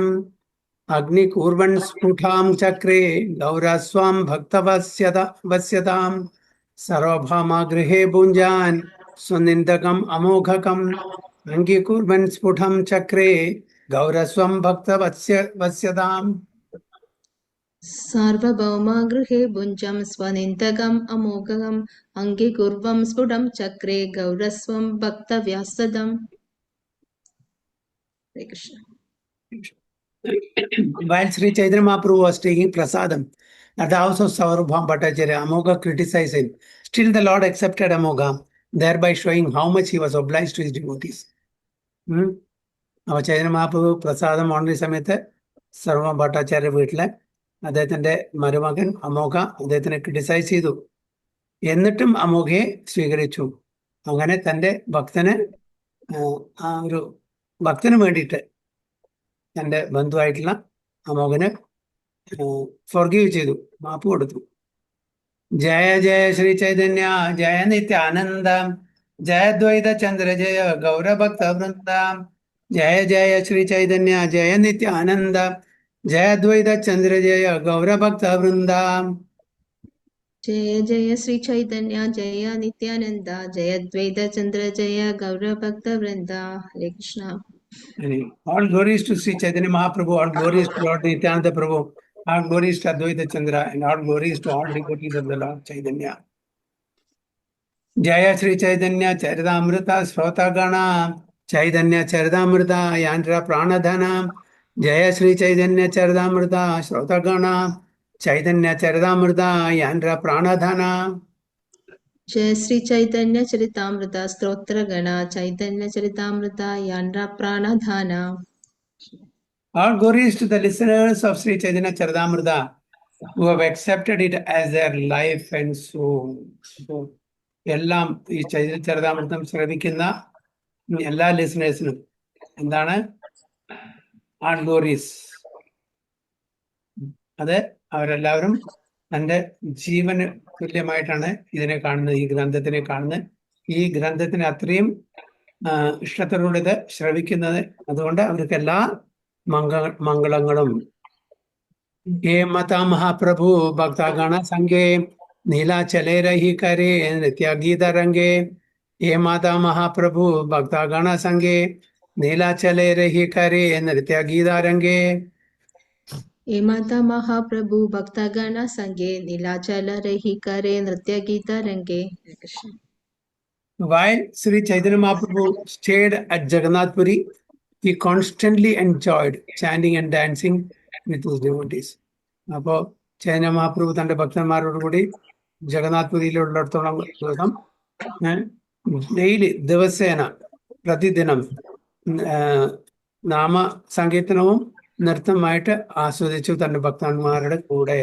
अग्निकूर्वन् स्फुटां चक्रे गौरस्वां वस्यतां सर्वभामा गृहे भुञ्जान् सुनिन्दकम् अमोघकम् अङ्गीकुर्वन् स्फुटं चक्रे गौरस्वं वस्यताम्. सार्वभौमा गृहे भुञ्जं स्वनिन्दकम् अमोघम् अङ्गीकुर्वं स्फुटं चक्रे गौरस्वं भक्तव्यासदम्. Hare Krishna. While Sri Chaitanya Mahaprabhu was taking prasadam at the house of Saurabham Bhattacharya, Amogha criticized him. Still the Lord accepted Amogha, thereby showing how much he was obliged to his devotees. Chaitanya Mahaprabhu prasadam on the സമയത്ത് സർവം ഭട്ടാചാര്യ വീട്ടിലെ അദ്ദേഹത്തിന്റെ മരുമകൻ അമോഘ അദ്ദേഹത്തിനെ criticise ചെയ്തു. എന്നിട്ടും അമോഘയെ സ്വീകരിച്ചു. അങ്ങനെ തന്റെ ഭക്തന് ആ ഒരു ഭക്തന് വേണ്ടിയിട്ട് തന്റെ ബന്ധുവായിട്ടുള്ള അമോഘന് ഫോർഗീവ് ചെയ്തു, മാപ്പ് കൊടുത്തു. ജയ ജയ ശ്രീ ചൈതന്യ ജയ നിത്യാനന്ദ ജയ ദ്വൈത ചന്ദ്ര ജയ ഗൗരഭക്ത വൃന്ദ. ജയ ജയ ശ്രീ ചൈതന്യ ജയ നിത്യാനന്ദ ജയ ദ്വൈത ചന്ദ്ര ജയ ഗൗരഭക്ത വൃന്ദ. जय जय श्री चैतन्य जय नित्यानंद जय द्वैत चंद्र जय गौर भक्त वृंदा. हरे Krishna. All glories to Sri Chaitanya Mahaprabhu, all glories to Lord Nityananda Prabhu, all glories to Advaita Chandra, and all glories to all devotees of the Lord Chaitanya. Jaya Sri Chaitanya Charitamrita Srotagana Chaitanya Charitamrita Yantra Pranadhana. Jaya Sri Chaitanya Charitamrita Srotagana Chaitanya Charitamrita Yantra Pranadhana. जय श्री चैतन्य चरितामृता स्तोत्र गणा चैतन्य चरितामृता यांड्रा प्राणधाना. All glories to the listeners of Sri Chaitanya Charitamrita who have accepted it as their life and soul. So, എല്ലാം ഈ ചൈതന്യ ചരിതാമൃതം ശ്രവിക്കുന്ന എല്ലാ ലിസണേഴ്സിനും എന്താണ് ആൾ Glory's. അത് അവരെല്ലാവരും തൻ്റെ ജീവന് തുല്യമായിട്ടാണ് ഇതിനെ കാണുന്നത്, ഈ ഗ്രന്ഥത്തിനെ കാണുന്നത്. ഈ ഗ്രന്ഥത്തിന് അത്രയും ഇഷ്ടത്തോടുകൂടി ഇത് ശ്രവിക്കുന്നത്. അതുകൊണ്ട് അവർക്ക് എല്ലാ മംഗളങ്ങളും. ഹേ മാതാ മഹാപ്രഭു ഭക്തഗണ സംഘേ നീലാചലേ രഹി കരേ നിത്യഗീത രംഗേ. ഹേ മാതാ മഹാപ്രഭു ഭക്തഗണ സംഘേ നീലാചലേ രഹി കരേ നൃത്യഗീത രംഗേ. हे माता महाप्रभु भक्तगण संगे नीलाचल रही करे नृत्य गीत रंगे. While Sri Chaitanya Mahaprabhu stayed at Jagannath Puri, he constantly enjoyed chanting and dancing with his devotees. അപ്പോൾ ചൈതന്യ മഹാപ്രഭു തന്റെ ഭക്തന്മാരോട് കൂടി ജഗന്നാഥ് പുരിയിലുള്ളിടത്തോളം ദിവസം ഡെയിലി ദിവസേന പ്രതിദിനം നാമ സങ്കീർത്തനവും നൃത്തമായിട്ട് ആസ്വദിച്ചു തന്റെ ഭക്തന്മാരുടെ കൂടെ.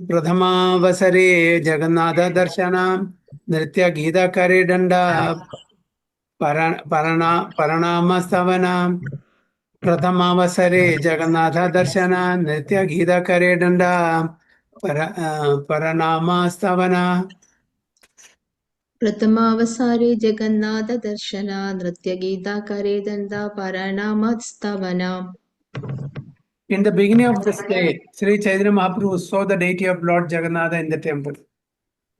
പ്രഥമാവസരേ ജഗന്നാഥ ദർശന നൃത്യ ഗീത കരേ ദണ്ഡ പരണാമസ്തവന. പ്രഥമാവസരേ ജഗന്നാഥ ദർശന നൃത്യ ഗീത കരേ ദണ്ഡ പരണാമസ്തവന. प्रथमावसारे जगन्नाथ दर्शना नृत्य गीता करे दंडा पाराणामस्तवना. In the beginning of this day, Sri Chaitanya Mahaprabhu saw the deity of Lord Jagannatha in the temple.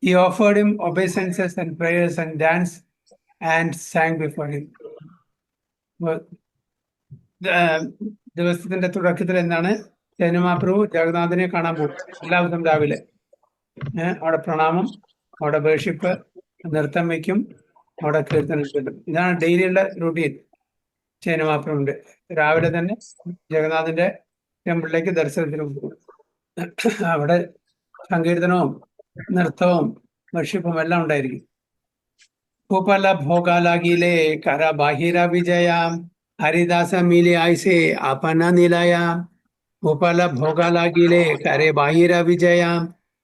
He offered him obeisances and prayers and danced and sang before him. ദിവസത്തിന്റെ തുടക്കത്തിൽ എന്താണ് ചൈതന്യ മഹാപ്രഭു ജഗന്നാഥനെ കാണാൻ പോകും. എല്ലാ ദിവസം രാവിലെ അവിടെ പ്രണാമം, അവിടെ വേർഷിപ്പ്, നൃത്തം വയ്ക്കും, അവിടെ കീർത്തനം ചൊല്ലും. ഇതാണ് ഡെയിലിയുള്ള റൂട്ടീൻ ചൈതന്യ മഹാപ്രഭുവിന്റെ. രാവിലെ തന്നെ ജഗന്നാഥന്റെ ടെമ്പിളിലേക്ക് ദർശനത്തിന് പോകും. അവിടെ സങ്കീർത്തനവും നൃത്തവും വർഷിപ്പും എല്ലാം ഉണ്ടായിരിക്കും. ഭൂപാല ഭോഗാലാഗിലെ കര ബാഹിര വിജയ ഹരിദാസ മിലെ ആയിസെ ആപന നിലയ. ഭൂപാല ഭോഗാലാഗിലെ കരെ ബാഹിര വിജയ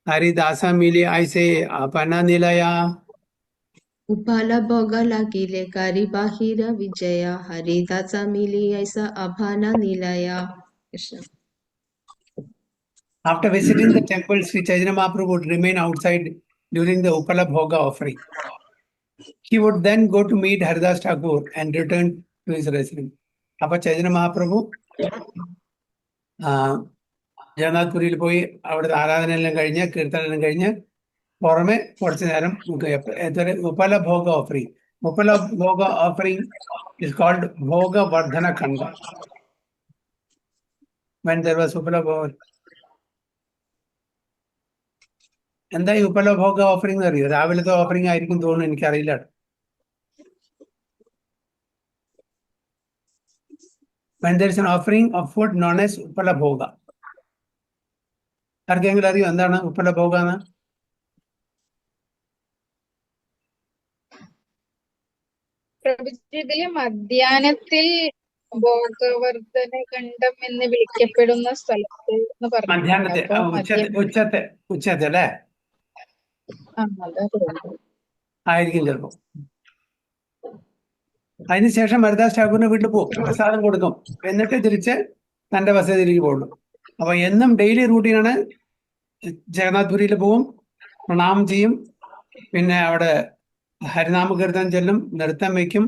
ഹരിദാസ മിലെ ആയിസെ ആപന നിലയ. उपाला भोगा लागिले कारी बाहिर विजया हरिदासा मिली ऐसा अभाना निलया. After visiting the temple, Sri Chaitanya Mahaprabhu would remain outside during the Upala Bhoga offering. He would then go to meet Haridas Thakur and return to his residence. അപ്പൊ ചൈതന്യ മഹാപ്രഭു ജഗന്നാഥ്പുരിയിൽ പോയി അവിടുത്തെ ആരാധനയെല്ലാം കഴിഞ്ഞ് കീർത്തനെല്ലാം കഴിഞ്ഞ് പുറമെ കുറച്ചു നേരം upalabhoga offering. Upalabhoga offering is called Bhogavardhana khanda. When there was upalabhoga, എന്താ ഈ ഉപലഭോഗ ഓഫറിംഗ് അറിയോ? രാവിലത്തെ ഓഫറിംഗ് ആയിരിക്കും തോന്നുന്നു, എനിക്കറിയില്ല. When there is an offering of food known as upalabhoga. ആർക്കെങ്കിലും അറിയോ എന്താണ് ഉപലഭോഗ എന്ന്? പ്രഭുജി, ഇതില് മധ്യാഹ്നത്തിൽ ഭോഗവർദ്ധന ഖണ്ഡം എന്ന് വിളിക്കപ്പെടുന്ന സ്ഥലത്ത് എന്ന് പറഞ്ഞിട്ടുണ്ട്. മധ്യാഹ്നത്തെ, അപ്പൊ ഉച്ചത്തെ അല്ലേ? അതാ തോന്നുന്നു. ആയിരിക്കും ചിലപ്പോ. അതിനുശേഷം ഹരിദാസ് ഠാക്കൂറിന്റെ വീട്ടിൽ പോകും, പ്രസാദം കൊടുക്കും, എന്നിട്ട് തിരിച്ച് തന്റെ വസതിയിലേക്ക് പോകുള്ളൂ. അപ്പൊ എന്നും ഡെയിലി റൂട്ടീനാണ്. ജഗന്നാഥ്പുരിയിൽ പോവും, പ്രണാമം ചെയ്യും, പിന്നെ അവിടെ ഹരിനാമകീർത്തനം ചെല്ലും, നൃത്തം വയ്ക്കും.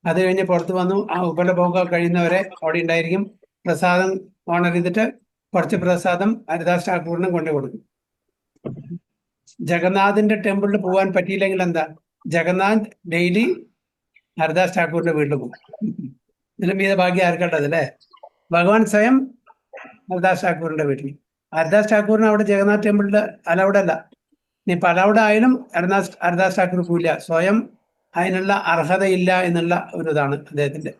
അത് കഴിഞ്ഞ് പുറത്ത് വന്നു ആ ഉപലഭോഗം കഴിയുന്നവരെ അവിടെ ഉണ്ടായിരിക്കും. പ്രസാദം ഓണർ ചെയ്തിട്ട് കുറച്ച് പ്രസാദം ഹരിദാസ് ഠാക്കൂറിനും കൊണ്ടു കൊടുക്കും. ജഗന്നാഥിന്റെ ടെമ്പിളിൽ പോകാൻ പറ്റിയില്ലെങ്കിൽ എന്താ, ജഗന്നാഥ് ഡെയിലി ഹരിദാസ് ഠാക്കൂറിന്റെ വീട്ടിൽ പോകും. ഇതിലും മീത ഭാഗ്യം ആർക്കുള്ളത് അല്ലേ? ഭഗവാൻ സ്വയം ഹരിദാസ് ഠാക്കൂറിന്റെ വീട്ടിൽ. ഹരിദാസ് ഠാക്കൂറിന് അവിടെ ജഗന്നാഥ് ടെമ്പിളിൽ അലൗഡ് അല്ല. ഇനിയിപ്പോൾ അലൗഡ് ആയാലും ഹരിദാസ് ഠാക്കൂർ പോയില്ല, സ്വയം അതിനുള്ള അർഹതയില്ല എന്നുള്ള ഒരു ഇതാണ് അദ്ദേഹത്തിന്റെ.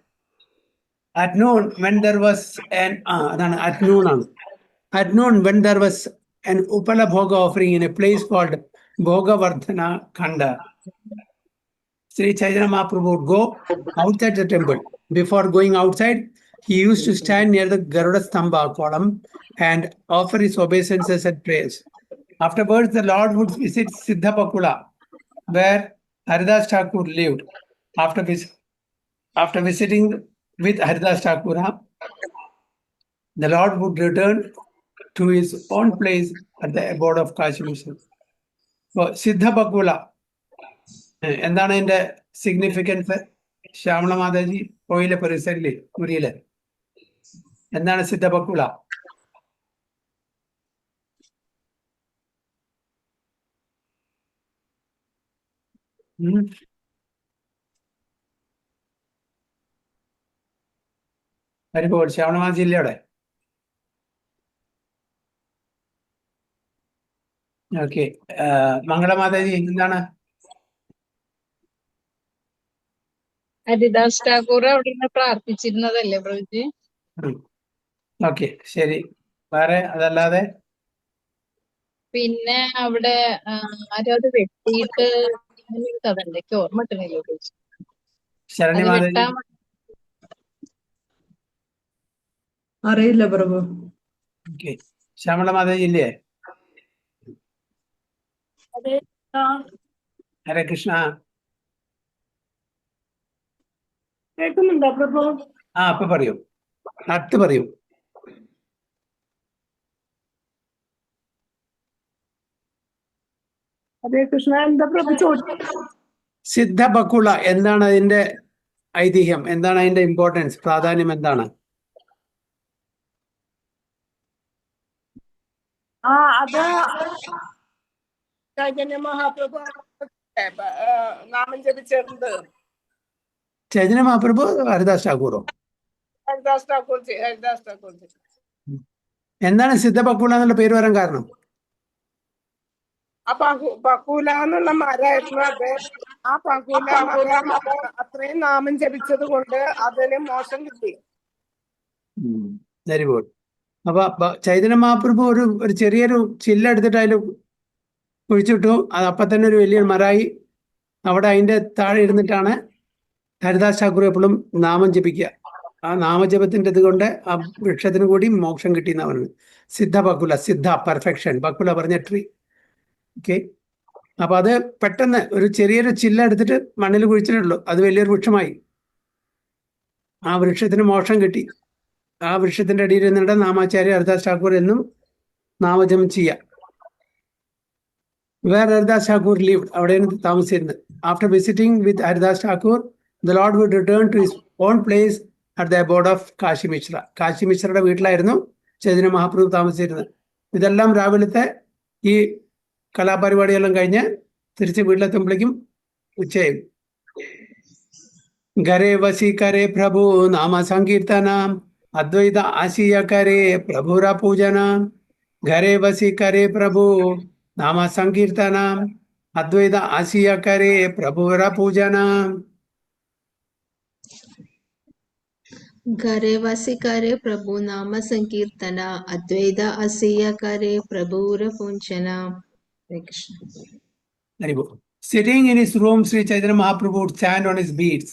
At noon, when there was an at noon ആണ്. At noon, when there was an Upalabhoga offering in a place called Bhogavardhana Khanda, Sri Chaitanya Mahaprabhu would go outside the temple. Before going outside, he used to stand near the Garuda Stambha column and offer his obeisances and prayers. Afterwards, the Lord would visit Siddhapakula, where Haridas Thakur lived. After visiting with Haridas Thakur, the Lord would return to his own place at the abode of Kashi Mission. So, Siddhapakula, എന്താണ് അതിന്റെ significance? Shyamala Mataji പോയിലെ പരിസരയിലെ മുറിയില് എന്താണ് സിദ്ധപക്കുള? ഹരിപോൾ ശ്യാമള മാതാജി ഇല്ലേ അവിടെ? Okay. മംഗളമാതാജി എന്താണ്? ഹരിദാസ് ഠാക്കൂർ അവിടെ നിന്ന് പ്രാർത്ഥിച്ചിരുന്നതല്ലേ പ്രഭുജി? Okay, ശരി. വേറെ അതല്ലാതെ പിന്നെ അവിടെ ആരോ അത് വെട്ടിയിട്ട് അങ്ങനൊരു കഥ ഉണ്ട്, എനിക്ക് ഓർമ്മ കിട്ടണില്ല പ്രഭുജി. ശരണ്യ അത് മാതാജി വെട്ടാൻ അറിയില്ല പ്രഭു. ഓക്കെ. ശ്യാമള മാതാജി ഇല്ലേ? അതെ. ഹരേ കൃഷ്ണ. കേൾക്കുന്നുണ്ടോ പ്രഭു? അപ്പൊ പറയൂ, അടുത്ത് പറയൂ. ഹരേ കൃഷ്ണ. എന്താ പ്രഭു ചോദിച്ചത്? സിദ്ധപക്കുള എന്താണ് അതിന്റെ ഐതിഹ്യം? എന്താണ് അതിന്റെ ഇമ്പോർട്ടൻസ്, പ്രാധാന്യം എന്താണ്? അത് ചൈതന്യ മഹാപ്രഭു നാമം ജപിച്ചിട്ടുണ്ട്. ചൈതന്യ മഹാപ്രഭു ഹരിദാസ് ഠാക്കൂറോ? ഹരിദാസ് ഠാക്കൂർജി. എന്താണ് സിദ്ധപക്കുള എന്നുള്ള പേര് വരാൻ കാരണം? ആ പക്കൂല എന്നുള്ള മരമായിരുന്നു അത്. ആ പക്കൂല മരം അത്രയും നാമം ജപിച്ചത് കൊണ്ട് അതിന് മോശം കിട്ടി. Very good. അപ്പൊ ചൈതന്യ മഹാപ്രഭു ഒരു ചെറിയൊരു ചില്ലെടുത്തിട്ട് അതിൽ കുഴിച്ചിട്ടു. അത് അപ്പൊ തന്നെ ഒരു വലിയൊരു മരമായി. അവിടെ അതിന്റെ താഴെ ഇരുന്നിട്ടാണ് ഹരിദാസ് ഠാക്കൂർ എപ്പോഴും നാമം ജപിക്കുക. ആ നാമജപത്തിന്റെ ഇത് കൊണ്ട് ആ വൃക്ഷത്തിന് കൂടി മോക്ഷം കിട്ടിയെന്നാ പറയുന്നത്. സിദ്ധ ബക്കുല, സിദ്ധ പെർഫെക്ഷൻ, ബക്കുല പറഞ്ഞ ട്രീ. ഓക്കെ. അപ്പൊ അത് പെട്ടെന്ന് ഒരു ചെറിയൊരു ചില്ല എടുത്തിട്ട് മണ്ണിൽ കുഴിച്ചിട്ടുള്ളൂ, അത് വലിയൊരു വൃക്ഷമായി. ആ വൃക്ഷത്തിന് മോക്ഷം കിട്ടി. ആ വൃക്ഷത്തിന്റെ അടിയിൽ നിന്നിട്ട് നാമാചാര്യ ഹരിദാസ് ഠാക്കൂർ എന്നും നാമജപം ചെയ്യാം. Where Haridas Thakur lived, അവിടെയാണ് താമസിച്ചിരുന്നത്. After visiting with Haridas Thakur, the Lord would return to his own place at the abode of Kashi Mishra. Kashi മിശ്രയുടെ വീട്ടിലായിരുന്നു ചൈതന്യ മഹാപ്രഭു താമസിച്ചിരുന്നത്. ഇതെല്ലാം രാവിലത്തെ ഈ കലാപരിപാടിയെല്ലാം കഴിഞ്ഞ് തിരിച്ച് വീട്ടിലെത്തുമ്പോഴേക്കും ഉച്ചയായി. ഗരേ വസി കരേ പ്രഭു നാമ സങ്കീർത്തന അദ്വൈത ആശീയ കരേ പ്രഭുര പൂജന. ഗരേ വസി കരേ പ്രഭു നാമ സങ്കീർത്തന അദ്വൈത ആശീയ കരേ പ്രഭുര പൂജന. घरे वसि करे प्रभु नाम संकीर्तन अद्वैत असीय करे प्रभुर पूंचना. हरे Krishna. Sitting in his room, Sri Chaitanya Mahaprabhu would stand on his beads,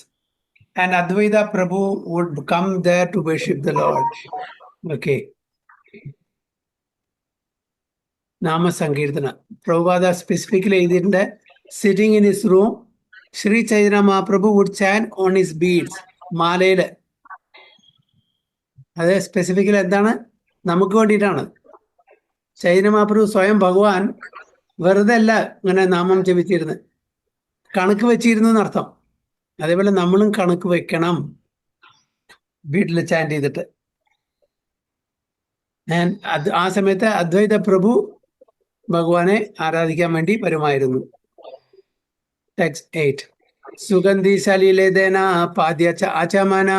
and Advaita Prabhu would come there to worship the Lord. Okay. Nama Sankirtana. Prabhupada specifically in the sitting in his room, Sri Chaitanya Mahaprabhu would chant on his beads. Malayil. അത് specifically എന്താണ്? നമുക്ക് വേണ്ടിയിട്ടാണ്. ചൈതന്യ മഹാപ്രഭു സ്വയം ഭഗവാൻ വെറുതെ അല്ല ഇങ്ങനെ നാമം ജപിച്ചിരുന്നത്, കണക്ക് വെച്ചിരുന്നു എന്നർത്ഥം. അതേപോലെ നമ്മളും കണക്ക് വെക്കണം വീട്ടിൽ ചാൻഡ് ചെയ്തിട്ട്. ആ സമയത്ത് അദ്വൈത പ്രഭു ഭഗവാനെ ആരാധിക്കാൻ വേണ്ടി വരുമായിരുന്നു. ടെക്സ്റ്റ് 8. സുഗന്ധി സലിലേന പാദ്യ ആചമന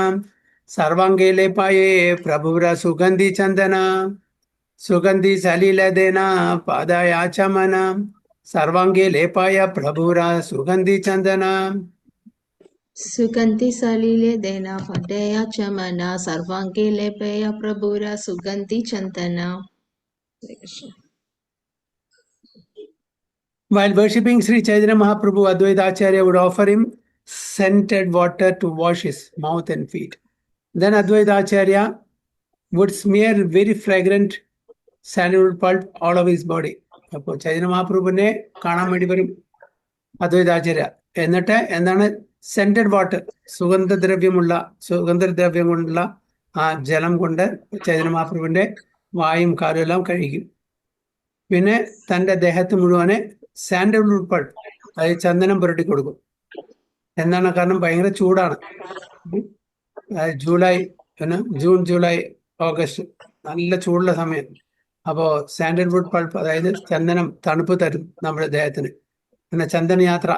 സർവാംഗേലെ പായേ പ്രഭുര സുഗന്ധി ചന്ദന. സുഗന്ധി സലിലേന പാദായ ആചമന സർവാംഗേ ലേപായ പ്രഭുര സുഗന്ധി ചന്ദന. सुगंधि सलिले देना पडया चमना सर्वांगे लेपया प्रभुरा सुगंधि चंदना. हरे Krishna. While worshipping Sri Chaitanya Mahaprabhu, Advaita Acharya would offer him scented water to wash his mouth and feet. Then Advaita Acharya would smear very fragrant sandalwood pulp all over his body. അപ്പോൾ ചൈതന്യ മഹാപ്രഭുവിനെ കാണാൻ വേണ്ടി വരും അദ്വൈത ആചാര്യ. എന്നിട്ട് എന്താണ് centred water, സുഗന്ധദ്രവ്യം കൊണ്ടുള്ള ആ ജലം കൊണ്ട് ചൈതന്യ മഹാപ്രഭുവിന്റെ വായും കാലും എല്ലാം കഴുകും. പിന്നെ തൻ്റെ ദേഹത്ത് മുഴുവനെ സാൻഡൽവുഡ് പൾപ്പ്, അതായത് ചന്ദനം പുരട്ടി കൊടുക്കും. എന്താണ് കാരണം? ഭയങ്കര ചൂടാണ്. ജൂൺ ജൂലൈ ഓഗസ്റ്റ് നല്ല ചൂടുള്ള സമയം. അപ്പോൾ സാൻഡൽവുഡ് പൾപ്പ്, അതായത് ചന്ദനം തണുപ്പ് തരും നമ്മുടെ ദേഹത്തിന്. പിന്നെ ചന്ദനയാത്ര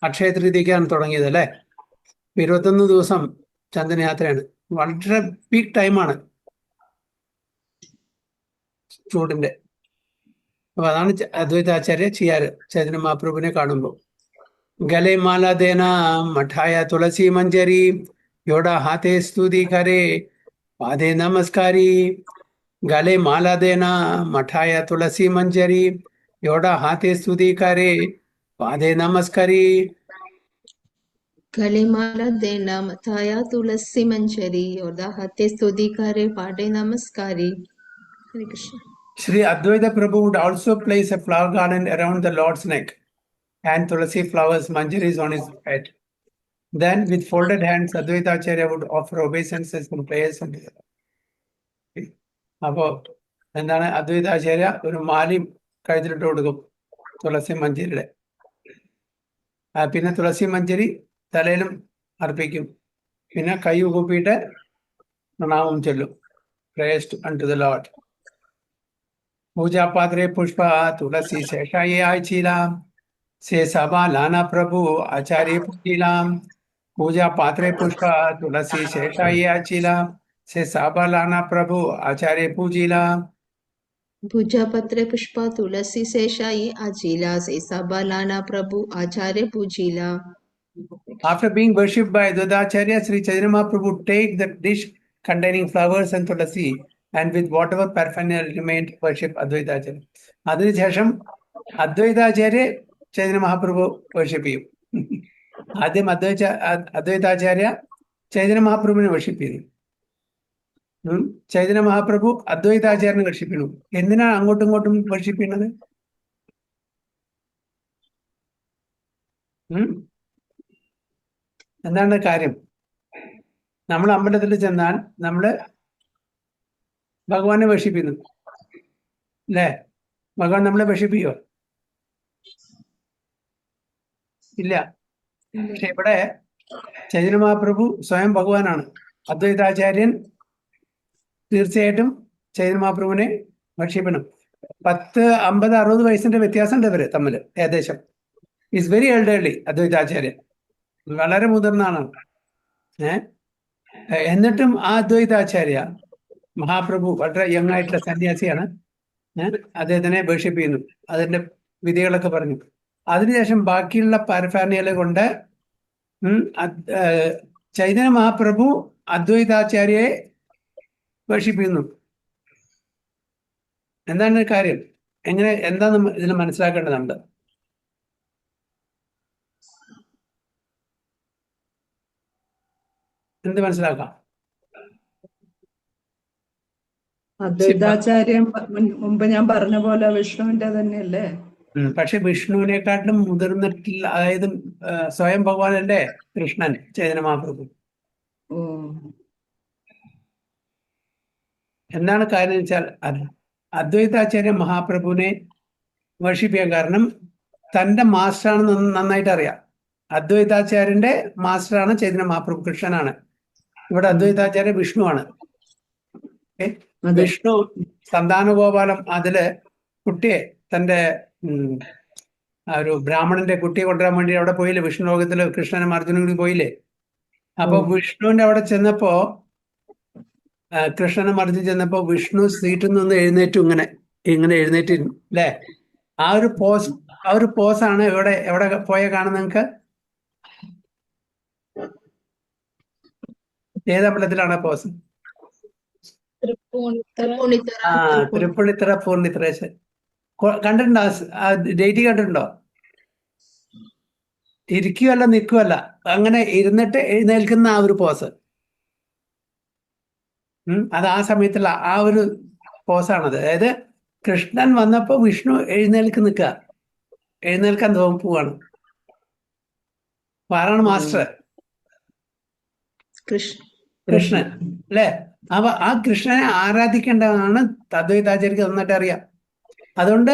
അക്ഷയ തൃതീയക്കാണ് തുടങ്ങിയത് അല്ലേ? 21 ദിവസം ചന്ദനയാത്രയാണ്. വളരെ പീക്ക് ടൈമാണ് ചൂടിന്റെ. അപ്പൊ അതാണ് അദ്വൈത ആചാര്യ ചെയ്യാറ് ചൈതന്യ മഹാപ്രഭുവിനെ കാണുമ്പോൾ. ഗലെ മാല ദേന മഠായ തുളസി മഞ്ജരി യോട ഹാത്തെ സ്തുതി കരേ പാദേ നമസ്കാരി. ഗലെ മാല ദേന മഠായ തുളസി മഞ്ജരി യോട ഹാത്തെ സ്തുതി കരേ പാദേ നമസ്കാരി. गले माला देना मथाया तुलसी मंजरी और हाथे स्तुति करे पाडे नमस्कारी. हरे Krishna. Sri Advaita Prabhu would also place a flower garland around the Lord's neck and tulasi flowers, manjaris on his head. Then, with folded hands, Advaita Acharya would offer obeisances and prayers. അപ്പോൾ എന്താണ്? അദ്വൈത ആചാര്യ ഒരു മാലയും കഴുത്തിലിട്ട് കൊടുക്കും തുളസി മഞ്ജരിയുടെ. പിന്നെ തുളസി മഞ്ജരി തലയിലും അർപ്പിക്കും. പിന്നെ കൈ കൂപ്പിയിട്ട് പ്രണാമം ചൊല്ലും. Prayer unto the lord. पूजा पात्रे पुष्प तुलसी शेषाये आचीलाम से सभा लाना प्रभु आचार्य पूजिलाम. पूजा पात्रे पुष्प तुलसी शेषाये आचीलाम से सभा लाना प्रभु आचार्य पूजिलाम. पूजा पत्र पुष्प तुलसी शेषाई आजीला से सबलाना प्रभु आचार्य पूजिला. After being worshipped by Advaita Acharya, Sri Chaitanya Mahaprabhu would take the dish containing flowers and tulasi and with whatever paraphernalia remained worship Advaita Acharya. അതിനുശേഷം അദ്വൈത ആചാര്യ ചൈതന്യ മഹാപ്രഭു വർഷിപ്പ് ചെയ്യും. ആദ്യം അദ്വൈതാചാര്യ ചൈതന്യ മഹാപ്രഭുവിനെ വർഷിപ്പ് ചെയ്തു. ചൈതന്യ മഹാപ്രഭു അദ്വൈതാചാര്യനെ വർഷിപ്പ് ചെയ്യുന്നു. എന്തിനാണ് അങ്ങോട്ടും ഇങ്ങോട്ടും വർഷിപ്പ് ചെയ്യുന്നത്? എന്താണ് കാര്യം? നമ്മൾ അമ്പലത്തിൽ ചെന്നാൽ നമ്മള് ഭഗവാനെ വർഷിപ്പ് ചെയ്യുന്നു അല്ലേ? ഭഗവാൻ നമ്മളെ വർഷിപ്പ് ചെയ്യോ? ഇല്ല. പക്ഷെ ഇവിടെ ചൈതന്യ മഹാപ്രഭു സ്വയം ഭഗവാനാണ്. അദ്വൈതാചാര്യൻ തീർച്ചയായിട്ടും ചൈതന്യ മഹാപ്രഭുവിനെ ഭക്ഷിക്കണം. 10, 50, 60 വയസ്സിന്റെ വ്യത്യാസമുണ്ട് ഇവര് തമ്മിൽ ഏകദേശം. ഈസ് വെരി എൽഡർലി അദ്വൈതാചാര്യൻ, വളരെ മുതിർന്ന ആളാണ്. എന്നിട്ടും ആ അദ്വൈതാചാര്യ മഹാപ്രഭു വളരെ യങ് ആയിട്ടുള്ള സന്യാസിയാണ്. അദ്ദേഹത്തിനെ വേർഷിപ്പ് ചെയ്യുന്നു, അതിന്റെ വിധികളൊക്കെ പറഞ്ഞു. അതിനുശേഷം ബാക്കിയുള്ള പാരഫാർണിയല കൊണ്ട് ചൈതന്യ മഹാപ്രഭു അദ്വൈതാചാര്യയെ വേർഷിപ്പ് ചെയ്യുന്നു. എന്താണ് കാര്യം? എന്താണ് ഇതിന് മനസ്സിലാക്കേണ്ടത്? നമ്മൾ എന്ത് മനസ്സിലാക്കാം? അദ്വൈതാചാര്യം മുമ്പ് ഞാൻ പറഞ്ഞ പോലെ വിഷ്ണുവിന്റെ തന്നെയല്ലേ? പക്ഷെ വിഷ്ണുവിനെക്കാട്ടിലും മുതിർന്നിട്ടില്ല, അതായത് സ്വയം ഭഗവാനല്ലേ കൃഷ്ണൻ, ചൈതന്യ മഹാപ്രഭു. ഓ, എന്താണ് കാര്യം വെച്ചാൽ അദ്വൈതാചാര്യ മഹാപ്രഭുവിനെ വർഷിപ്പ് ചെയ്യാൻ കാരണം തന്റെ മാസ്റ്ററാണെന്ന് നന്നായിട്ട് അറിയാം. അദ്വൈതാചാര്യന്റെ മാസ്റ്ററാണ് ചൈതന്യ മഹാപ്രഭു, കൃഷ്ണനാണ്. ഇവിടെ അദ്വൈതാചാര്യ വിഷ്ണുവാണ്. വിഷ്ണു സന്താനഗോപാലം അതില് കുട്ടിയെ തന്റെ ഒരു ബ്രാഹ്മണന്റെ കുട്ടിയെ കൊണ്ടുവരാൻ വേണ്ടി അവിടെ പോയില്ലേ, വിഷ്ണു ലോകത്തില് കൃഷ്ണനും അർജുനും കൂടി പോയില്ലേ. അപ്പൊ വിഷ്ണുവിന്റെ അവിടെ ചെന്നപ്പോ, കൃഷ്ണനും അർജുൻ ചെന്നപ്പോ വിഷ്ണു സീറ്റിൽ നിന്ന് എഴുന്നേറ്റു, ഇങ്ങനെ എഴുന്നേറ്റ് അല്ലേ. ആ ഒരു പോസാണ് എവിടെ പോയ കാണുന്ന നിങ്ങൾക്ക്? ഏതമ്പലത്തിലാണ് പോസ്? തൃപ്പൂണിത്തറ പൂർണിത്രേശൻ. കണ്ടിട്ടുണ്ടോ? ഡേറ്റ് കണ്ടിട്ടുണ്ടോ? ഇരിക്കുകയല്ല, നിൽക്കുകയല്ല, അങ്ങനെ ഇരുന്നിട്ട് എഴുന്നേൽക്കുന്ന ആ ഒരു പോസ്. അത് ആ സമയത്തുള്ള ആ ഒരു പോസാണത്. അതായത് കൃഷ്ണൻ വന്നപ്പോ വിഷ്ണു എഴുന്നേൽക്കാൻ പോവാണ്. ആരാണ് മാസ്റ്റർ? കൃഷ്ണൻ അല്ലേ. അപ്പൊ ആ കൃഷ്ണനെ ആരാധിക്കേണ്ടതാണ് അദ്വൈതാചാര്യക്ക് നന്നായിട്ട് അറിയാം. അതുകൊണ്ട്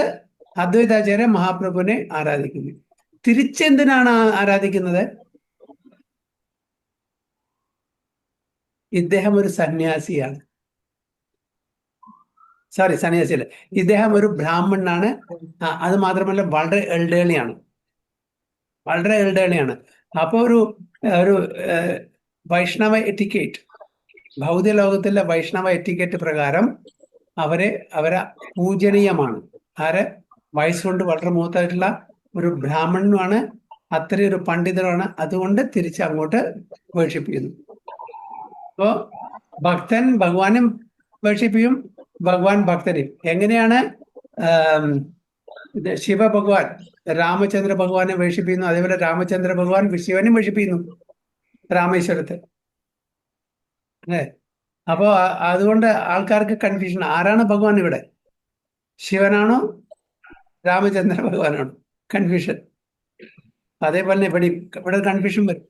അദ്വൈതാചാര്യ മഹാപ്രഭുവിനെ ആരാധിക്കുന്നു. തിരിച്ചെന്തിനാണ് ആരാധിക്കുന്നത്? ഇദ്ദേഹം ഒരു സന്യാസിയാണ്. സന്യാസിയല്ല, ഇദ്ദേഹം ഒരു ബ്രാഹ്മണനാണ്. അത് മാത്രമല്ല വളരെ എൽഡേളിയാണ്. അപ്പൊ ഒരു വൈഷ്ണവ എറ്റിക്കേറ്റ്, ഭൗതിക ലോകത്തിലെ വൈഷ്ണവ എറ്റിക്കേറ്റ് പ്രകാരം അവരെ പൂജനീയമാണ്. വയസ്സുകൊണ്ട് വളരെ മൂത്തായിട്ടുള്ള ഒരു ബ്രാഹ്മണനുമാണ്, അത്രയൊരു പണ്ഡിതനാണ്. അതുകൊണ്ട് തിരിച്ച് അങ്ങോട്ട് വേർഷിപ്പ് ചെയ്യുന്നു. അപ്പോ ഭക്തൻ ഭഗവാനും വേർഷിപ്പ് ചെയ്യും, ഭഗവാൻ ഭക്തനെയും. എങ്ങനെയാണ് ശിവഭഗവാൻ രാമചന്ദ്ര ഭഗവാനെ വേർഷിപ്പ് ചെയ്യുന്നു, അതേപോലെ രാമചന്ദ്ര ഭഗവാൻ ശിവനും വേർഷിപ്പ് ചെയ്യുന്നു രാമേശ്വരത്ത് അല്ലേ. അപ്പോ അതുകൊണ്ട് ആൾക്കാർക്ക് കൺഫ്യൂഷൻ, ആരാണ് ഭഗവാൻ ഇവിടെ? ശിവനാണോ രാമചന്ദ്ര ഭഗവാനാണോ? കൺഫ്യൂഷൻ. അതേപോലെ ഇവിടെ കൺഫ്യൂഷൻ വരും.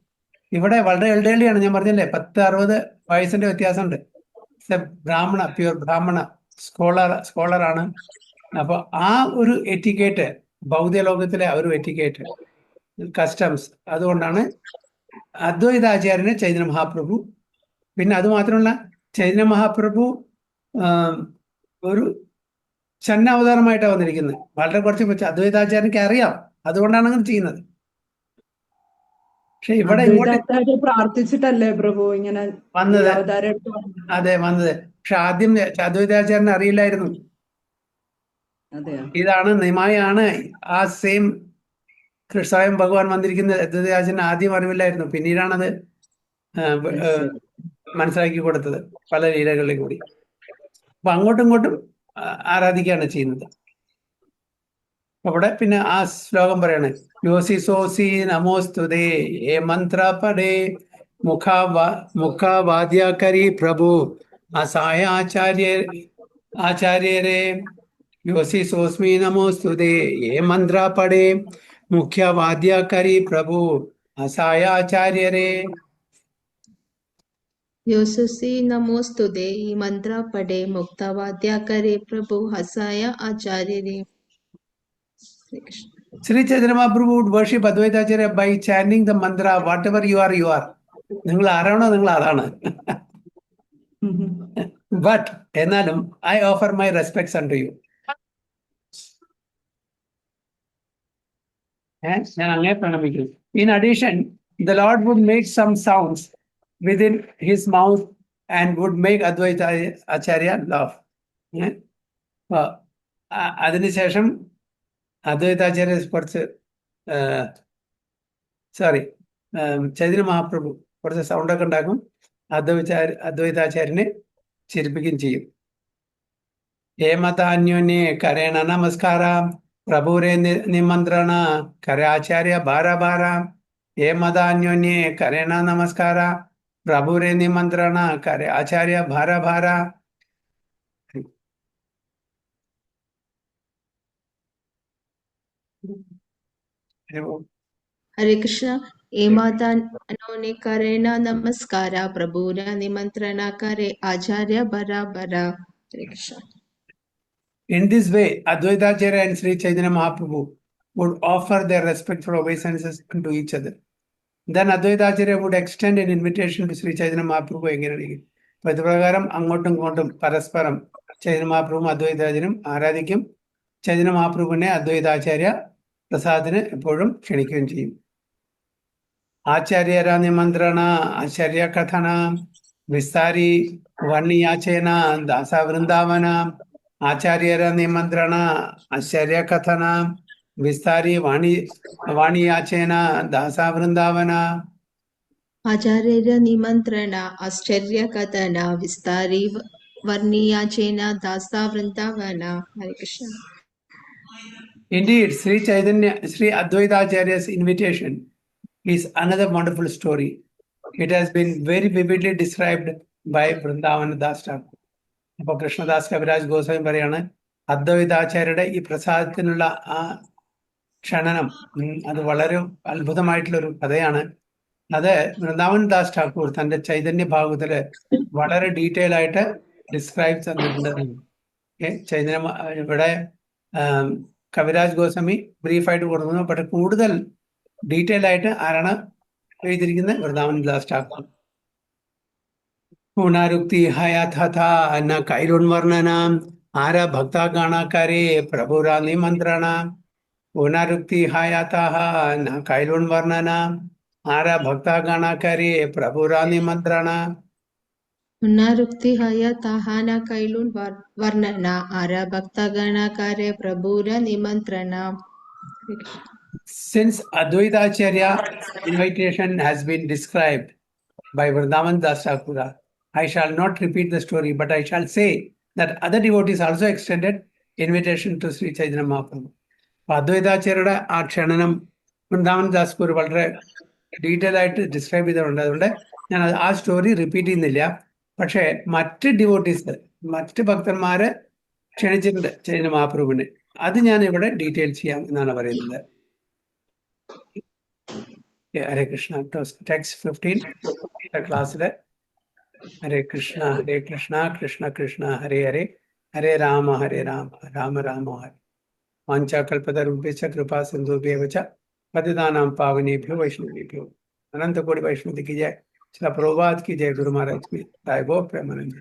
ഇവിടെ വളരെ എൽഡേളിയാണ്, ഞാൻ പറഞ്ഞില്ലേ, 10-60 വയസ്സിന്റെ വ്യത്യാസമുണ്ട്. ബ്രാഹ്മണ, പ്യൂർ ബ്രാഹ്മണ സ്കോളറാണ്. അപ്പൊ ആ ഒരു എറ്റിക്കേറ്റ്, ഭൗതിക ലോകത്തിലെ ഒരു എറ്റിക്കേറ്റ്, കസ്റ്റംസ്, അതുകൊണ്ടാണ് അദ്വൈതാചാര്യനെ ചൈതന്യ മഹാപ്രഭു. പിന്നെ അതുമാത്രമല്ല, ചൈതന്യ മഹാപ്രഭു ഒരു അവതാരമായിട്ടാണ് വന്നിരിക്കുന്നത്. വളരെ കുറച്ച് അദ്വൈതാചാര്യനക്ക് അറിയാം, അതുകൊണ്ടാണ് അങ്ങനെ ചെയ്യുന്നത്. പക്ഷെ ഇവിടെ ഇങ്ങോട്ട് പ്രാർത്ഥിച്ചിട്ടല്ലേ പ്രഭു ഇങ്ങനെ വന്നത്? അവതാരം? അതെ, വന്നത്. പക്ഷെ ആദ്യം അദ്വൈതാചാര്യനെ അറിയില്ലായിരുന്നു. ഇതാണ് നിമായാണ് ആ സെയിം സ്വയം ഭഗവാൻ വന്നിരിക്കുന്ന അദ്വൈതാചാര്യന് ആദ്യം അറിവില്ലായിരുന്നു. പിന്നീടാണത് മനസ്സിലാക്കി കൊടുത്തത് പല ലീലകളിൽ കൂടി. അപ്പൊ അങ്ങോട്ടും ഇങ്ങോട്ടും ആരാധിക്കുകയാണ് ചെയ്യുന്നത്. അവിടെ പിന്നെ ആ ശ്ലോകം പറയാണ്, യോസി സോസി നമോസ്തുതേ ഏ മന്ത്ര പടേ മുഖാവാദ്യകരി പ്രഭു അസായ ആചാര്യരെ യോസി സോസ്മി നമോസ്തുതേ ഏ മന്ത്ര പടേ മുഖ്യവാദ്യകരി പ്രഭു അസായ ആചാര്യരെ. യോസുസി നമോസ്തുതേ ഈ മന്ത്ര പടേ മുക്തവാദ്യാകരേ പ്രഭു ഹസായ ആചാര്യരേ. Sri Chaitanya Mahaprabhu would worship Advaitacharya by chanting the mantra, whatever you are. നിങ്ങൾ ആരാണോ നിങ്ങൾ അതാണ്. But എന്നാലും I offer my respects unto you. ഞാൻ അങ്ങനെ പ്രണമിക്കുന്നു. In addition, the Lord would make some sounds within his mouth and would make Advaita Acharya laugh. അതിനുശേഷം അദ്വൈതാചാര്യ കുറച്ച് ചൈതന്യ മഹാപ്രഭു കുറച്ച് സൗണ്ടൊക്കെ ഉണ്ടാക്കും, അദ്വൈതാചാര്യനെ ചിരിപ്പിക്കുകയും ചെയ്യും. ഹേമതാന്യോന്യേ കരേണ നമസ്കാര പ്രഭുരേ നിമന്ത്രണ കരാചാര്യ ഭാര ഭാര. ഹേമതാന്യോന്യേ കരേണ നമസ്കാര പ്രഭുരേ നിമന്ത്രണ കരാചാര്യ ഭാര ഭാര. हरे कृष्णा। ए माता ने करे ना नमस्कारा प्रभु ने निमंत्रणा करे आचार्य बरा बरा। हरे Krishna. In this way, Advaitacharya and Sri Chaitanya Mahaprabhu would offer their respectful obeisances to each other. Then Advaitacharya would extend an invitation to Sri Chaitanya Mahaprabhu again. അപ്പൊ ഇത് പ്രകാരം അങ്ങോട്ടും ഇങ്ങോട്ടും പരസ്പരം ചൈതന്യ മഹാപ്രഭുവും അദ്വൈതാചാര്യനും ആരാധിക്കും. ചൈതന്യ മഹാപ്രഭുവിനെ അദ്വൈതാചാര്യ പ്രസാദത്തിന് എപ്പോഴും ക്ഷണിക്കുകയും ചെയ്യും. ആചാര്യര നിമന്ത്രണ ആചാര്യ കഥന വിസ്താരി വർണ്ണിയാചേന ദാസ വൃന്ദാവന. ആചാര്യര നിമന്ത്രണ ആചാര്യ കഥന വിസ്താരി വാണിയാചേന ദാസ വൃന്ദാവന. आचार्य निमंत्रण आश्चर्य कथन विस्तारी वर्णियाचेन दासा वृंदावन। हरे Krishna. Indeed, Sri Advaitacharya's invitation is another wonderful story. It has been very vividly described by Vrindavan Das Thakur. അപ്പോൾ കൃഷ്ണദാസ് കവിരാജ് ഗോസ്വാമി പറയാണ്, അദ്വൈതാചാര്യരുടെ ഈ പ്രസാദത്തിനുള്ള ആ ക്ഷണനം അത് വളരെ അത്ഭുതമായിട്ടുള്ളൊരു കഥയാണ്. അത് വൃന്ദാവൻ ദാസ് ഠാക്കൂർ തന്റെ ചൈതന്യ ഭാഗവത്തില് വളരെ ഡീറ്റെയിൽ ആയിട്ട് ഡിസ്ക്രൈബ് തന്നിട്ടുണ്ട്. ചൈതന്യ ഇവിടെ കവിരാജ് ഗോസ്വാമി ബ്രീഫായിട്ട് കൊടുക്കുന്നു, പക്ഷെ കൂടുതൽ ഡീറ്റെയിൽ ആയിട്ട് ആരാണ് എഴുതിയിരിക്കുന്നത്? വൃന്ദാവൻ ദാസ് ഠാക്കൂർ. പുനരുക്തി ഹയാഥ കൈരുൺവർണ്ണന ആര ഭക്താഗണാകാരേ പ്രഭുരാ നിമന്ത്രണ. പുനരുക്തി ഹയാഥ കൈരുൺവർണ്ണന ആര ഭക്താഗണാകാരേ പ്രഭുരാ നിമന്ത്രണ. पुनरुक्ति हय ताहाना कैलून वर्णना आरा भक्ता गणाकारे प्रभुर निमंत्रण. Since Advaitacharya invitation has been described by Vrindavan Das Thakur, I shall not repeat the story, but I shall say that other devotees also extended invitation to Sri Chaitanya Mahaprabhu. അദ്വൈതാചാര്യയുടെ ആ ക്ഷണനം വൃന്ദാവൻ ദാസ് ഠാക്കൂർ വളരെ ഡീറ്റെയിൽ ആയിട്ട് describe ചെയ്തിട്ടുണ്ട്. അതുകൊണ്ട് ഞാൻ ആ story repeat ചെയ്യുന്നില്ല. പക്ഷേ മറ്റ് ഡിവോട്ടീസ്, മറ്റ് ഭക്തന്മാരെ ക്ഷണിച്ചിട്ടുണ്ട് ചൈതന്യ മഹാപ്രഭുവിനെ. അത് ഞാൻ ഇവിടെ ഡീറ്റെയിൽ ചെയ്യാം എന്നാണ് പറയുന്നത്. ഹരേ കൃഷ്ണ. ടെക്സ്റ്റ് 15 ക്ലാസ്സിലെ ഹരേ കൃഷ്ണ കൃഷ്ണ കൃഷ്ണ ഹരേ ഹരേ ഹരേ രാമ രാമ രാമ ഹരേ. വാഞ്ചാകൽപതരുഭ്യശ്ച കൃപാ സിന്ധുഭ്യവ ച പതിതാനാം പാവനേഭ്യോ വൈഷ്ണവേഭ്യോ. अनंत कोटि वैष्णव की जय. श्रील प्रभुपाद की जय. गुरु महाराज की जय. गो प्रेमानंद.